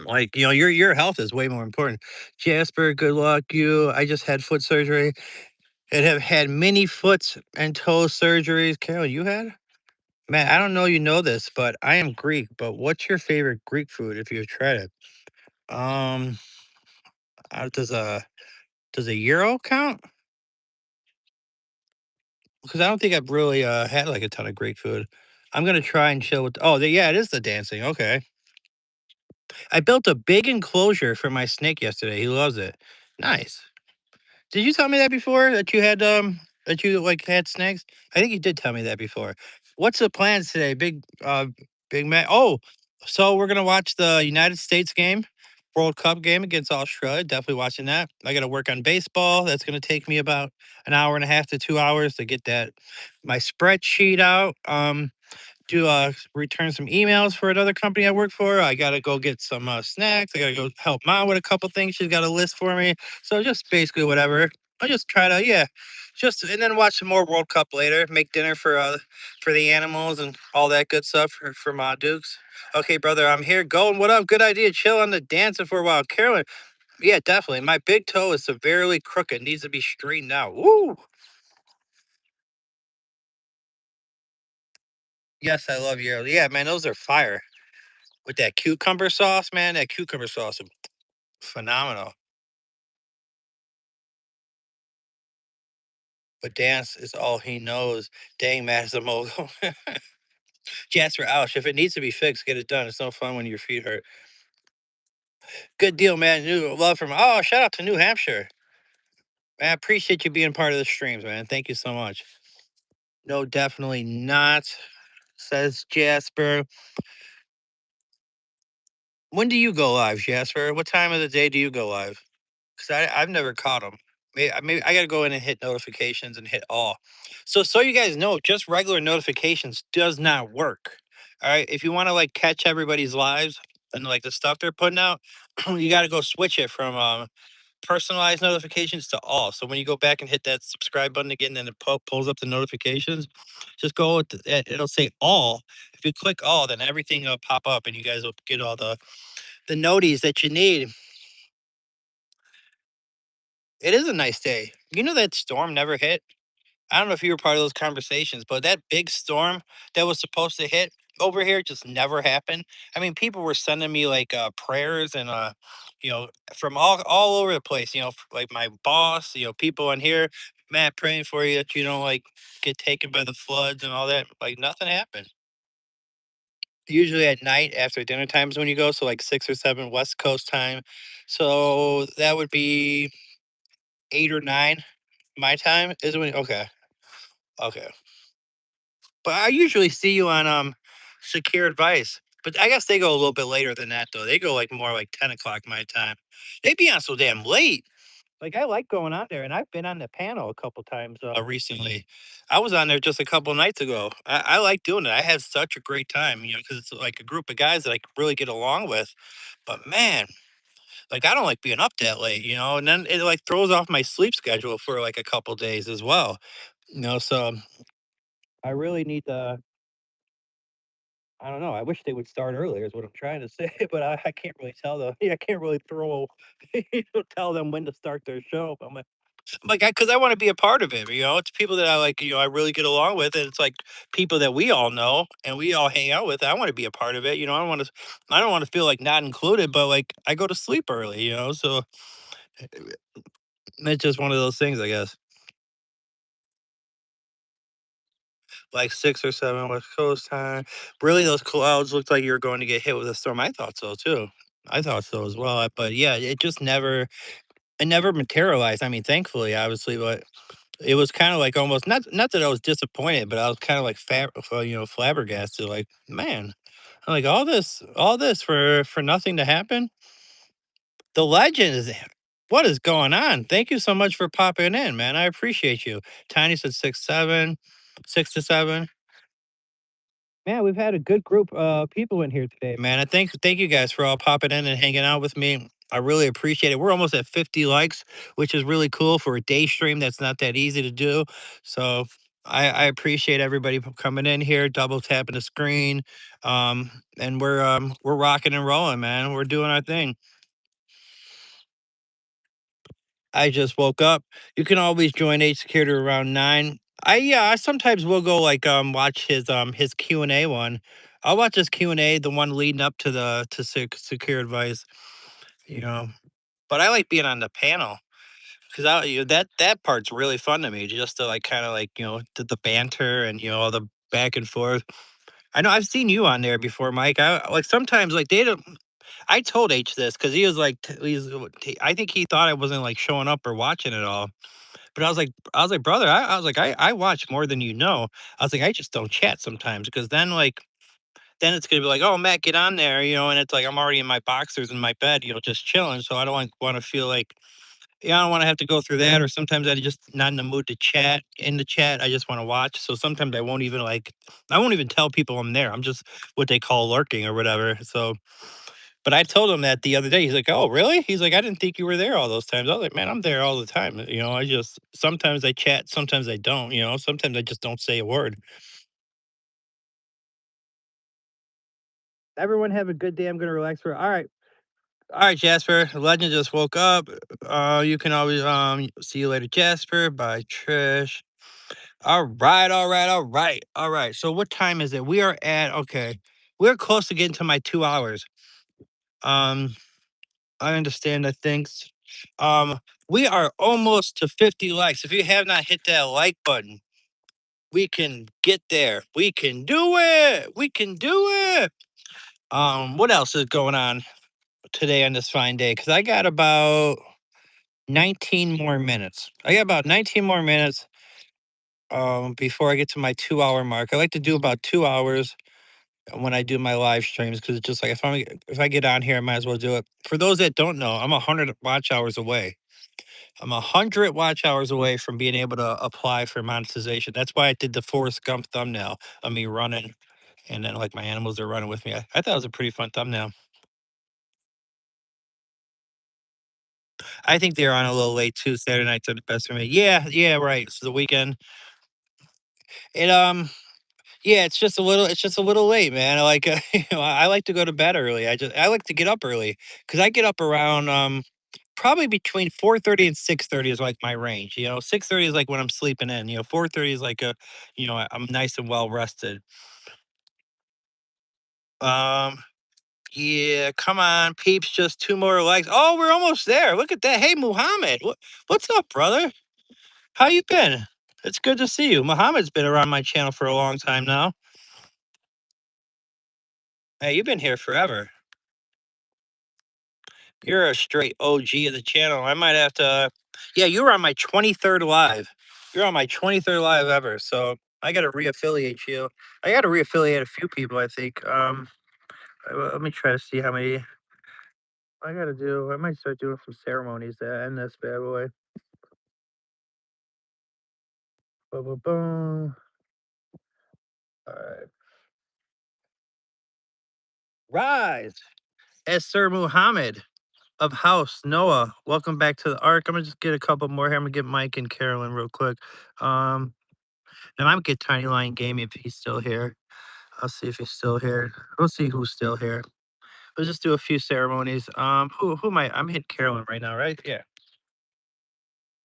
Like, your health is way more important. Jasper, good luck. I just had foot surgery and have had many foot and toe surgeries. Carol, you had? Man, I don't know you know this, but I am Greek. But what's your favorite Greek food if you've tried it? Um, does a euro count? Because I don't think I've really had like a ton of Greek food. I'm gonna try and chill with. Oh, yeah, it is the dancing. Okay. I built a big enclosure for my snake yesterday. He loves it. Nice. Did you tell me that before that you like had snakes? I think you did tell me that before. What's the plans today? Big man. Oh, so we're gonna watch the United States game, World Cup game against Australia. Definitely watching that. I gotta work on baseball. That's gonna take me about an hour and a half to 2 hours to get that my spreadsheet out. To return some emails for another company I work for. I gotta go get some snacks. I gotta go help mom with a couple things. She's got a list for me. So just basically whatever. I just try to just and then watch some more World Cup later. Make dinner for the animals and all that good stuff for my Dukes. Okay, brother, I'm here. Going. What up? Good idea. Chill on the dancing for a while. Carolyn, yeah, definitely. My big toe is severely crooked. Needs to be straightened out. Woo! Yes, I love your. Yeah, man, those are fire. With that cucumber sauce, man, that cucumber sauce is phenomenal. But dance is all he knows. Dang, Massimo. Jasper Ouch. If it needs to be fixed, get it done. It's no fun when your feet hurt. Good deal, man. New love from shout out to New Hampshire. Man, I appreciate you being part of the streams, man. Thank you so much. No, definitely not, says Jasper. When do you go live, Jasper? What time of the day do you go live? Because I've never caught them. Maybe I got to go in and hit notifications and hit all. So you guys know, just regular notifications does not work. All right, if you want to like catch everybody's lives and like the stuff they're putting out, you got to go switch it from personalized notifications to all. So when you go back and hit that subscribe button again, then it pulls up the notifications. Just go with it'll say all. If you click all, then everything will pop up, and you guys will get all the noties that you need. It is a nice day. You know that storm never hit. I don't know if you were part of those conversations, but that big storm that was supposed to hit over here just never happened. I mean, people were sending me like prayers and you know, from all over the place. You know, like my boss, you know, people on here, Matt, praying for you that you don't like get taken by the floods and all that. Like nothing happened. Usually at night after dinner times when you go, so like 6 or 7 West Coast time. So that would be 8 or 9 my time is when okay. Okay. But I usually see you on Secure Advice. But I guess they go a little bit later than that though. They go like more like 10 o'clock my time. They be on so damn late. Like I like going on there, and I've been on the panel a couple times recently. I was on there just a couple nights ago. I like doing it. I had such a great time, you know, because it's like a group of guys that I can really get along with. But man, like I don't like being up that late, you know, and then it like throws off my sleep schedule for like a couple days as well. You know, so I really need to I don't know. I wish they would start earlier is what I'm trying to say, but I can't really tell them. Yeah, I can't really throw tell them when to start their show. But I'm like, because I want to be a part of it. You know, it's people that I like. You know, I really get along with, and it's like people that we all know and we all hang out with. I want to be a part of it. You know, I don't want to. I don't want to feel like not included, but like I go to sleep early. You know, so it's just one of those things, I guess. Like 6 or 7 West Coast time. Really, those clouds looked like you were going to get hit with a storm. I thought so too. I thought so as well. But yeah, it never materialized. I mean, thankfully, obviously, but it was kind of like almost not that I was disappointed, but I was kind of like flabbergasted. Like, man, like all this for nothing to happen. The legend is what is going on? Thank you so much for popping in, man. I appreciate you. Tiny said 6, 7, 6 to 7. Man, we've had a good group of people in here today, man. I thank you guys for all popping in and hanging out with me. I really appreciate it. We're almost at 50 likes, which is really cool for a day stream. That's not that easy to do. So I appreciate everybody coming in here, double tapping the screen. And we're rocking and rolling, man. We're doing our thing. I just woke up. You can always join H Security around 9. I sometimes will go like watch his Q&A one. I'll watch his Q&A, the one leading up to the to secure advice, you know. But I like being on the panel because that part's really fun to me just to like kind of like, you know, the banter and you know all the back and forth. I know I've seen you on there before, Mike. I like sometimes like they don't I told H this because he was like I think he thought I wasn't like showing up or watching it all. But I was like, "Brother," I was like, I watch more than you know." I was like, "I just don't chat sometimes because then, like then it's gonna be like, 'Oh, Matt, get on there,' you know, and it's like I'm already in my boxers in my bed, you know, just chilling, so I don't wanna feel like yeah, I don't wanna have to go through that, or sometimes I just not in the mood to chat in the chat, I just wanna watch, so sometimes I won't even tell people I'm there, I'm just what they call lurking or whatever, so but I told him that the other day. He's like, "Oh, really?" He's like, "I didn't think you were there all those times." I was like, "Man, I'm there all the time." You know, I just sometimes I chat, sometimes I don't. You know, sometimes I just don't say a word. Everyone have a good day. I'm gonna relax for. All right, Jasper. Legend just woke up. You can always see you later, Jasper. Bye, Trish. All right, all right, all right, all right. So what time is it? We are at okay. We're close to getting to my 2 hours. Um, I understand. I think. Um, we are almost to 50 likes. If you have not hit that like button, We can get there. We can do it. We can do it. What else is going on today on this fine day? Because I got about 19 more minutes. I got about 19 more minutes before I get to my 2 hour mark. I like to do about 2 hours when I do my live streams because it's just like if I get on here, I might as well do it. For those that don't know, I'm 100 watch hours away. I'm 100 watch hours away from being able to apply for monetization. That's why I did the Forrest Gump thumbnail of me running, and then like my animals are running with me. I thought it was a pretty fun thumbnail. I think they're on a little late too. Saturday nights are the best for me. Yeah, yeah, right. It's the weekend. It Yeah, it's just a little late, man. Like I like to go to bed early. I like to get up early because I get up around probably between 4:30 and 6:30 is like my range. 6:30 is like when I'm sleeping in. 4:30 is like I'm nice and well rested. Um, yeah, come on, peeps, just two more likes. Oh, we're almost there. Look at that. Hey, Muhammad, what's up, brother? How you been? It's good to see you. Muhammad's been around my channel for a long time now. Hey, you've been here forever. You're a straight OG of the channel. I might have to. Yeah, you were on my 23rd live. You're on my 23rd live ever. So I got to reaffiliate you. I got to reaffiliate a few people. I think. Let me try to see how many I got to do. I might start doing some ceremonies to end this bad boy. Boom, boom, boom. All right. Rise, as Sir Muhammad of House Noah. Welcome back to the Ark. I'm gonna just get a couple more here. I'm gonna get Mike and Carolyn real quick. And I'm gonna get Tiny Lion Gaming if he's still here. I'll see if he's still here. We'll see who's still here. We'll just do a few ceremonies. Who am I? I'm hitting Carolyn right now, right? Yeah.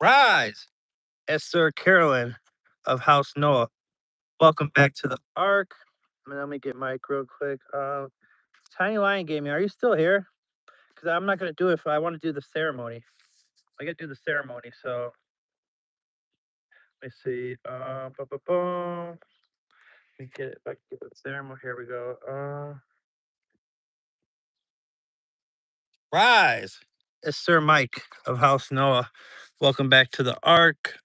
Rise, Esther Carolyn of House Noah. Welcome back to the Ark. Let me get Mike real quick. Tiny Lion Gaming, are you still here? Because I'm not gonna do it if I want to do the ceremony. I gotta do the ceremony, so let me see. Let me get it. If I can get the ceremony. Here we go. Rise. It's Sir Mike of House Noah. Welcome back to the Ark.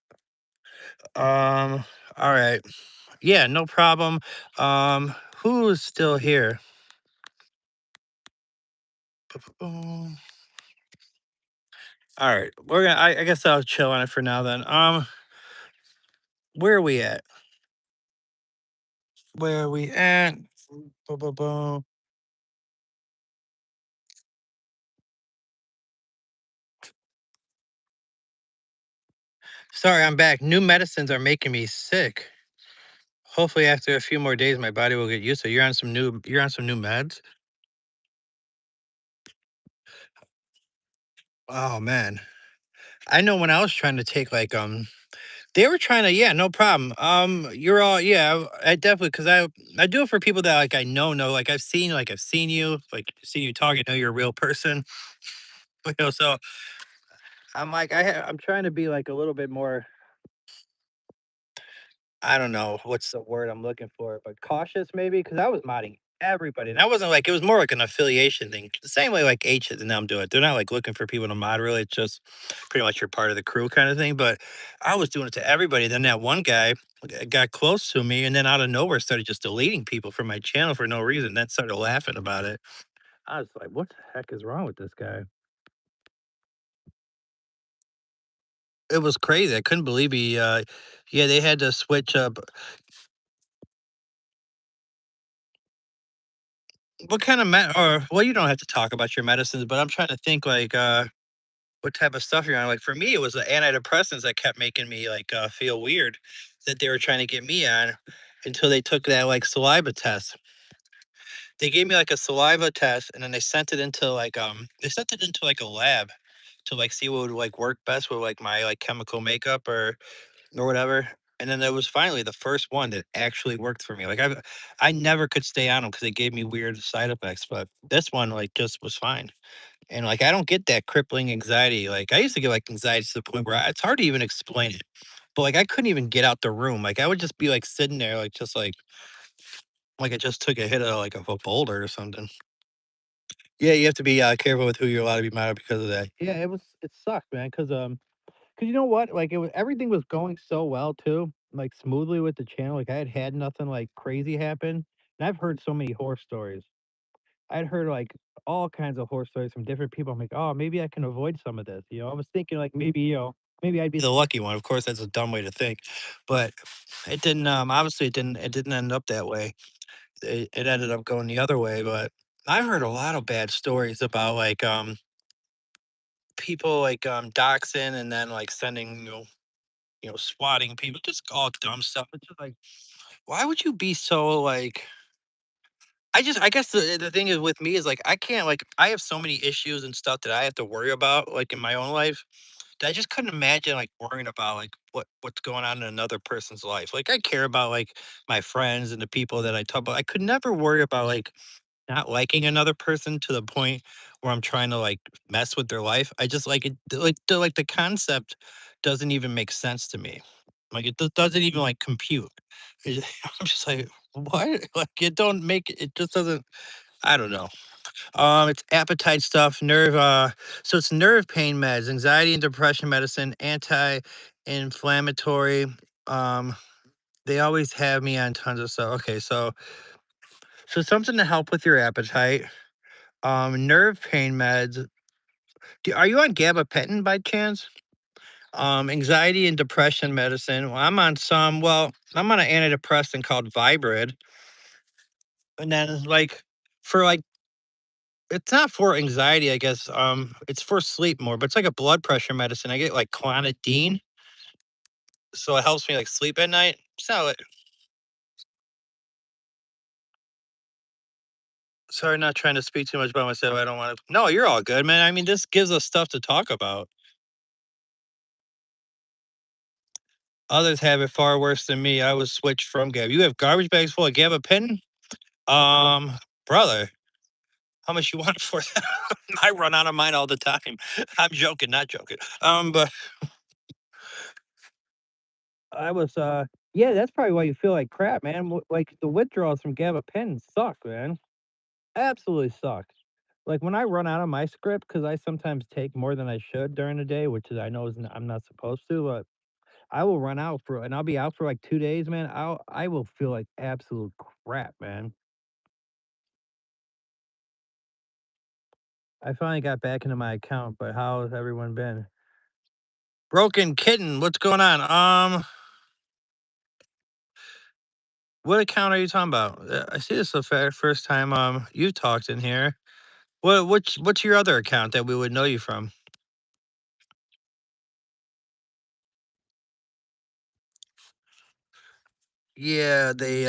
All right. Yeah, no problem. Who is still here? Ba-ba-boom. All right. I guess I'll chill on it for now then. Where are we at? Where are we at? Ba-ba-boom. Sorry, I'm back. New medicines are making me sick. Hopefully after a few more days my body will get used to it. You're on some new meds? Oh man. I know when I was trying to take like they were trying to, yeah, no problem. You're all, yeah, I definitely, because I do it for people that like I know, like I've seen you, like seen you talk, I know you're a real person. So I'm like I'm trying to be like a little bit more, I don't know what's the word I'm looking for, but cautious maybe, because I was modding everybody. And I wasn't like, it was more like an affiliation thing. The same way like H and them do it. They're not like looking for people to mod really. It's just pretty much you're part of the crew kind of thing. But I was doing it to everybody. Then that one guy got close to me and then out of nowhere started just deleting people from my channel for no reason. Then started laughing about it. I was like, what the heck is wrong with this guy? It was crazy. I couldn't believe yeah, they had to switch up. What kind of or well, you don't have to talk about your medicines, but I'm trying to think like what type of stuff you're on. Like for me, it was the antidepressants that kept making me like feel weird that they were trying to get me on until they took that like saliva test. They gave me like a saliva test and then they sent it into like a lab to like see what would like work best with like my like chemical makeup or whatever. And then there was finally the first one that actually worked for me. Like I never could stay on them because they gave me weird side effects, but this one like just was fine. And like I don't get that crippling anxiety. Like I used to get like anxiety to the point where it's hard to even explain it. but, like, I couldn't even get out the room, like, I would just be, like, sitting there, like, just like I just took a hit of a boulder or something. Yeah, you have to be, careful with who you're allowed to be mad at because of that. Yeah, it sucked, man. Cause you know what? Like, everything was going so well too, like, smoothly with the channel, like, I had nothing, like, crazy happen, and I've heard so many horror stories. I'd heard, like, all kinds of horror stories from different people. I'm like, "Oh, maybe I can avoid some of this," you know? I was thinking, like, maybe I'd be the lucky one. Of course, that's a dumb way to think, but it didn't, obviously, it didn't end up that way. It ended up going the other way, but I've heard a lot of bad stories about, like, people, like, doxing and then, like, sending, swatting people, just all dumb stuff. It's just like, why would you be so, like I guess the thing is with me is, like, I can't, like I have so many issues and stuff that I have to worry about, like, in my own life, that I just couldn't imagine, like, worrying about, like, what's going on in another person's life. Like, I care about, like, my friends and the people that I talk about. I could never worry about, like, not liking another person to the point where I'm trying to, like, mess with their life. I just, like, the concept doesn't even make sense to me. Like, it doesn't even, like, compute. I'm just like, "What?" Like, it just doesn't I don't know. It's appetite stuff, so it's nerve pain meds, anxiety and depression medicine, anti-inflammatory, um, they always have me on tons of stuff. Okay, so something to help with your appetite. Nerve pain meds. Are you on gabapentin by chance? Anxiety and depression medicine. Well, I'm on an antidepressant called Vibrid, and then for like it's not for anxiety, I guess. It's for sleep more, but it's like a blood pressure medicine. I get like clonidine, so it helps me like sleep at night. Sorry, not trying to speak too much about myself. I don't want to. No, you're all good, man. I mean, this gives us stuff to talk about. Others have it far worse than me. I was switched from Gab. You have garbage bags full of gabapentin? Um, brother, how much you want for that? I run out of mine all the time. I'm joking, not joking. But I was, yeah, that's probably why you feel like crap, man. Like the withdrawals from gabapentin suck, man. Absolutely suck. Like when I run out of my script, because I sometimes take more than I should during the day, which is I know I'm not supposed to, but I will run out and I'll be out for like 2 days, man. I will feel like absolute crap, man. I finally got back into my account, but how has everyone been? Broken kitten, what's going on? What account are you talking about? I see this the first time you talked in here. What's your other account that we would know you from? Yeah, they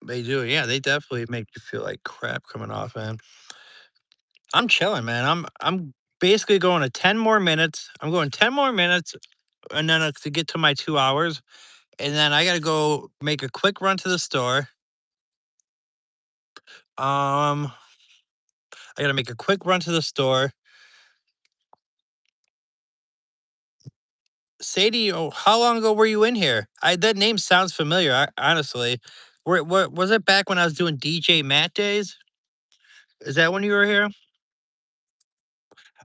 do. Yeah, they definitely make you feel like crap coming off, man. I'm chilling, man. I'm basically going to 10 more minutes. I'm going 10 more minutes and then to get to my 2 hours. And then I gotta go make a quick run to the store. Um, I gotta make a quick run to the store. Sadie, oh, how long ago were you in here? That name sounds familiar. Honestly, where was it back when I was doing DJ Matt days? Is that when you were here?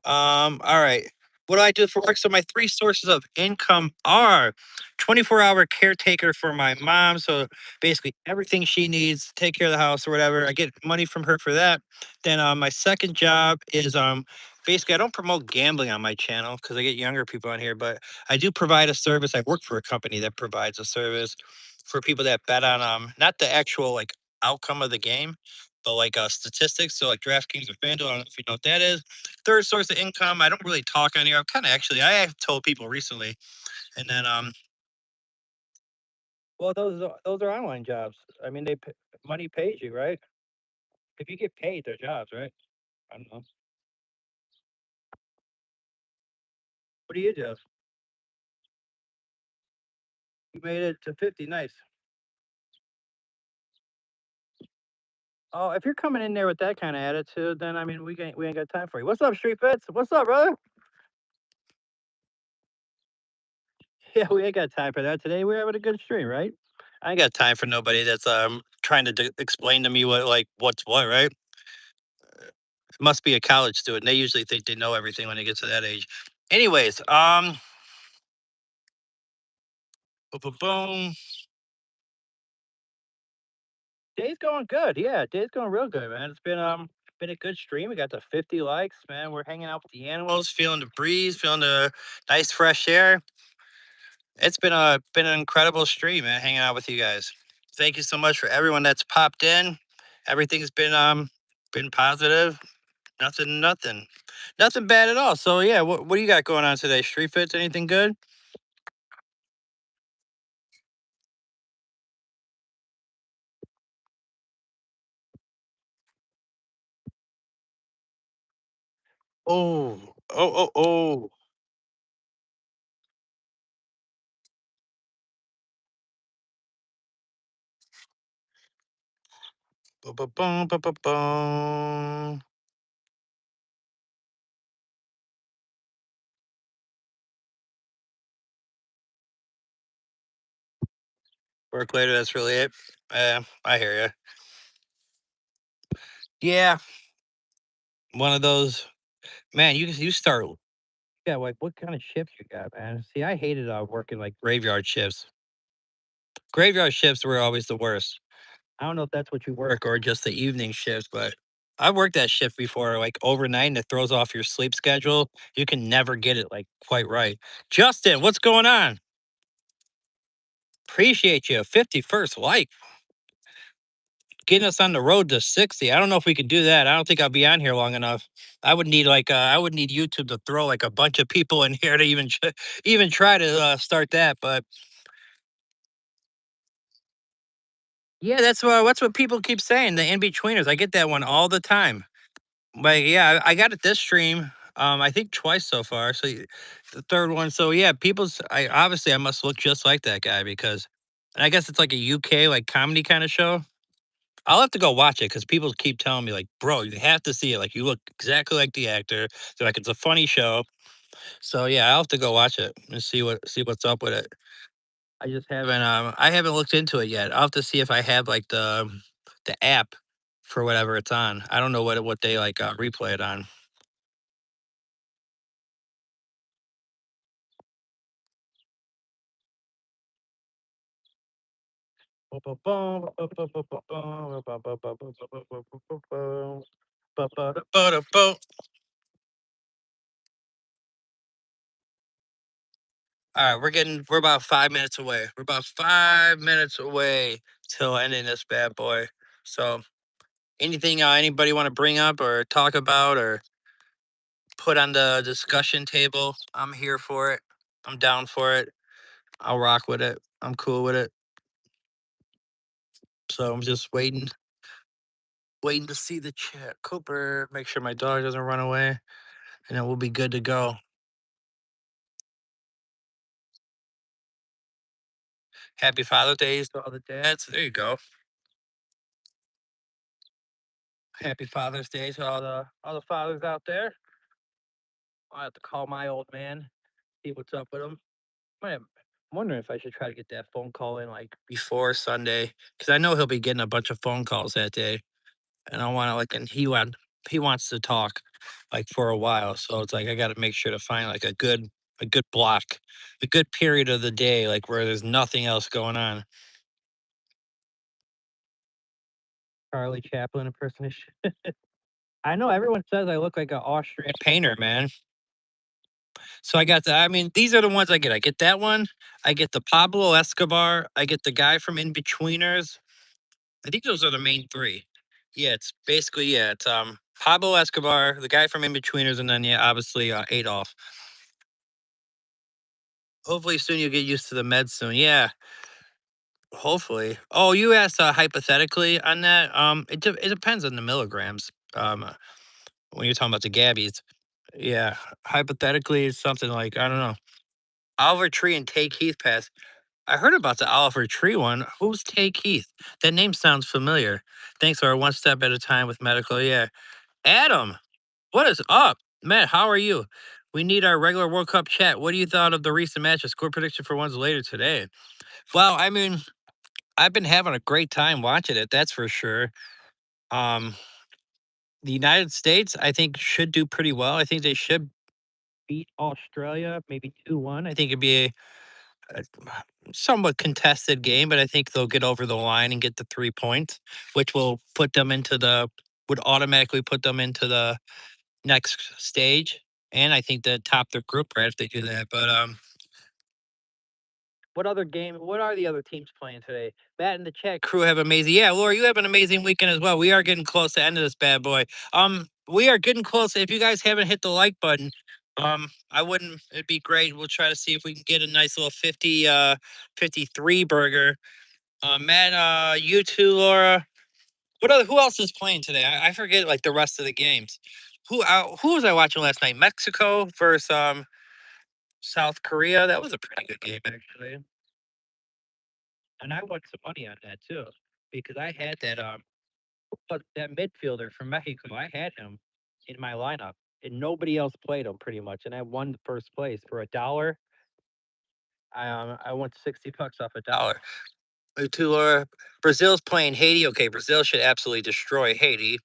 All right. What do I do for work? So my three sources of income are 24-hour caretaker for my mom. So basically everything she needs, take care of the house or whatever. I get money from her for that. Then my second job is basically I don't promote gambling on my channel because I get younger people on here, but I do provide a service. I work for a company that provides a service for people that bet on not the actual like outcome of the game, but like statistics. So like DraftKings or FanDuel, I don't know if you know what that is. Third source of income. I don't really talk on here. I'm kind of actually I have told people recently, and then well, those are online jobs. I mean, money pays you, right? If you get paid, they're jobs, right? I don't know. What do you do? You made it to 50. Nice. Oh, if you're coming in there with that kind of attitude, then I mean, we ain't got time for you. What's up, Street Fits? What's up, brother? Yeah, we ain't got time for that today. We're having a good stream, right? I ain't got time for nobody that's trying to explain to me what like what's what, right? It must be a college student. They usually think they know everything when they get to that age. Anyways, boom, boom, boom. Day's going good. Yeah, day's going real good, man. It's been a good stream. We got the 50 likes, man. We're hanging out with the animals, feeling the breeze, feeling the nice fresh air. It's been an incredible stream, man, hanging out with you guys. Thank you so much for everyone that's popped in. Everything's been positive. Nothing bad at all. So yeah, what do you got going on today? Street fits? Anything good? Oh. Boom, boom, boom, boom, boom, boom. Work later. That's really it. I hear you. Yeah, one of those. Man, you start. Yeah, like what kind of shifts you got, man? See, I hated working like graveyard shifts. Graveyard shifts were always the worst. I don't know if that's what you work or just the evening shifts, but I worked that shift before, like overnight, and it throws off your sleep schedule. You can never get it like quite right. Justin, what's going on? Appreciate you. 51st like getting us on the road to 60. I don't know if we could do that. I don't think I'll be on here long enough. I would need YouTube to throw like a bunch of people in here to even try to start that. But yeah, that's what people keep saying. The in betweeners. I get that one all the time. But yeah, I got it this stream. I think twice so far. So the third one. So yeah, I obviously I must look just like that guy because, and I guess it's like a UK like comedy kind of show. I'll have to go watch it because people keep telling me like, bro, you have to see it. Like you look exactly like the actor. They're like it's a funny show. So yeah, I'll have to go watch it and see what's up with it. I haven't looked into it yet. I'll have to see if I have like the app for whatever it's on. I don't know what they like replay it on. All right, we're about 5 minutes away. We're about 5 minutes away till ending this bad boy. So anything anybody want to bring up or talk about or put on the discussion table, I'm here for it. I'm down for it. I'll rock with it. I'm cool with it. So I'm just waiting to see the chat. Cooper, make sure my dog doesn't run away, and then we'll be good to go. Happy Father's Day to all the dads. There you go. Happy Father's Day to all the fathers out there. I have to call my old man, see what's up with him. I'm wondering if I should try to get that phone call in like before Sunday, because I know he'll be getting a bunch of phone calls that day, and I want to like, and he wants to talk like for a while, so it's like I got to make sure to find like a good block, a good period of the day, like where there's nothing else going on. Charlie Chaplin impersonation. I know everyone says I look like an Austrian painter, man. So I got the I mean, these are the ones I get. I get that one. I get the Pablo Escobar. I get the guy from In Betweeners. I think those are the main three. Yeah, it's basically it's Pablo Escobar, the guy from In Betweeners, and then yeah, obviously Adolf. Hopefully soon you'll get used to the meds soon. Yeah, hopefully. Oh, you asked hypothetically on that. It depends on the milligrams. When you're talking about the Gabbies. Yeah, hypothetically, it's something like I don't know. Oliver Tree and Tay Keith pass. I heard about the Oliver Tree one. Who's Tay Keith? That name sounds familiar. Thanks for one step at a time with medical. Yeah, Adam, what is up, Matt? How are you? We need our regular World Cup chat. What do you thought of the recent matches? Score prediction for ones later today. Well, I mean, I've been having a great time watching it. That's for sure. Um, the United States, I think, should do pretty well. I think they should beat Australia, maybe 2-1. I think it'd be a somewhat contested game, but I think they'll get over the line and get the 3 points, which will put them into the would automatically put them into the next stage. And I think they top their group right if they do that. But what are the other teams playing today? Matt and the chat crew have amazing. Yeah, Laura, you have an amazing weekend as well. We are getting close to the end of this bad boy. We are getting close. If you guys haven't hit the like button, I wouldn't it'd be great. We'll try to see if we can get a nice little 53 burger. Matt, you too, Laura. Who else is playing today? I forget like the rest of the games. Who was I watching last night? Mexico versus South Korea. That was a pretty good game actually. And I won some money on that too, because I had that midfielder from Mexico. I had him in my lineup, and nobody else played him pretty much. And I won the first place for $1. I won $60 off $1. To Brazil's playing Haiti. Okay, Brazil should absolutely destroy Haiti.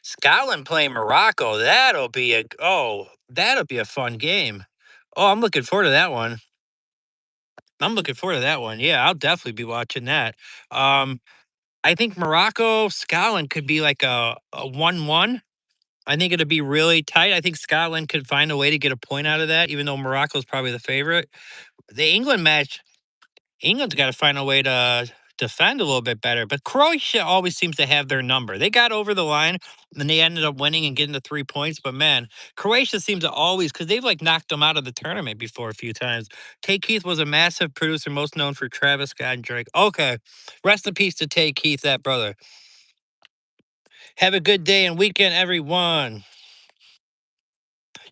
Scotland playing Morocco. That'll be a fun game. Oh, I'm looking forward to that one. I'm looking forward to that one. Yeah, I'll definitely be watching that. Um, I think Morocco, Scotland could be like a 1-1. I think it'd be really tight. I think Scotland could find a way to get a point out of that, even though Morocco's probably the favorite. The England match, England's got to find a way to defend a little bit better. But Croatia always seems to have their number. They got over the line and they ended up winning and getting the 3 points. But man, Croatia seems to always because they've like knocked them out of the tournament before a few times. Tay Keith was a massive producer, most known for Travis Scott and Drake. Okay, rest in peace to Tay Keith, that brother. Have a good day and weekend, everyone.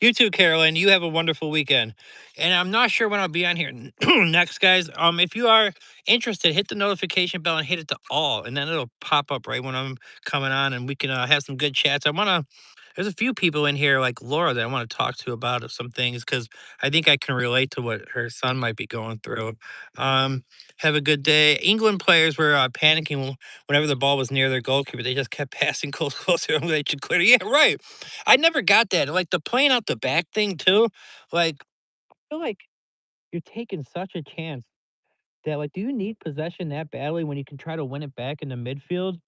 You too, Carolyn. You have a wonderful weekend. And I'm not sure when I'll be on here next, guys. If you are interested, hit the notification bell and hit it to all, and then it'll pop up right when I'm coming on, and we can have some good chats. There's a few people in here like Laura that I want to talk to about some things because I think I can relate to what her son might be going through. Um, have a good day. England players were panicking whenever the ball was near their goalkeeper. They just kept passing closer. They should clear. Yeah, right. I never got that. Like the playing out the back thing too. Like I feel like you're taking such a chance that like, do you need possession that badly when you can try to win it back in the midfield?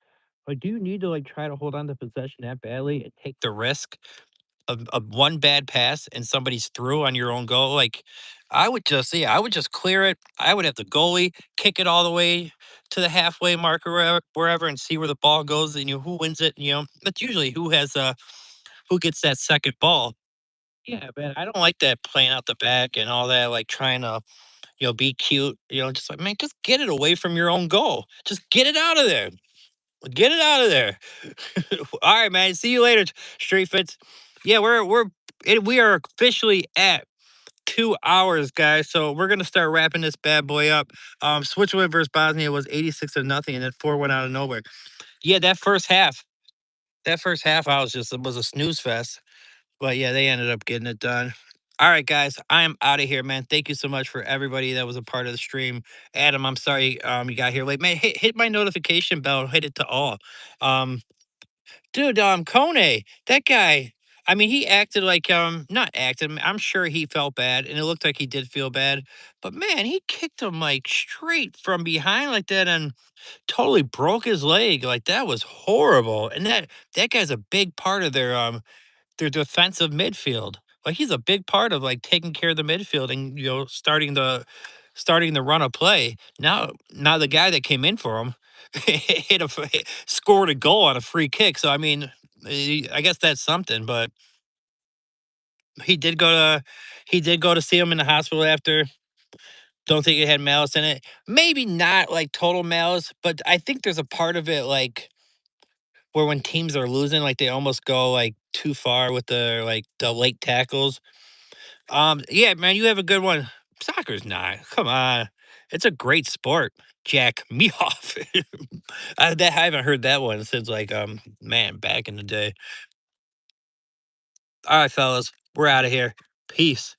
Or do you need to like try to hold on to possession that badly and take the risk of one bad pass and somebody's through on your own goal? Like I would just clear it. I would have the goalie kick it all the way to the halfway mark or wherever and see where the ball goes and who wins it. That's usually who gets that second ball. Yeah, man, I don't like that playing out the back and all that, like trying to, be cute. Just like, man, just get it away from your own goal. Just get it out of there. Get it out of there. All right, man. See you later, Street Fits. Yeah, we are officially at 2 hours, guys. So we're gonna start wrapping this bad boy up. Switzerland versus Bosnia was 86-0, and then 4 went out of nowhere. Yeah, that first half, I was just it was a snooze fest. But yeah, they ended up getting it done. All right, guys, I am out of here, man. Thank you so much for everybody that was a part of the stream. Adam, I'm sorry you got here late. Man, hit my notification bell, hit it to all. Um, dude, Kone, that guy, I mean, he acted like not acted. I'm sure he felt bad, and it looked like he did feel bad. But man, he kicked him like straight from behind like that and totally broke his leg. Like that was horrible. And that guy's a big part of their defensive midfield. Like he's a big part of like taking care of the midfield and starting the run of play. Now the guy that came in for him scored a goal on a free kick. So I mean, I guess that's something. But he did go to he did go to see him in the hospital after. Don't think it had malice in it. Maybe not like total malice, but I think there's a part of it like where when teams are losing, like they almost go like too far with the late tackles. Yeah, man, you have a good one. Soccer's not. Come on. It's a great sport. Jack me off. I haven't heard that one since like man, back in the day. All right, fellas, we're out of here. Peace.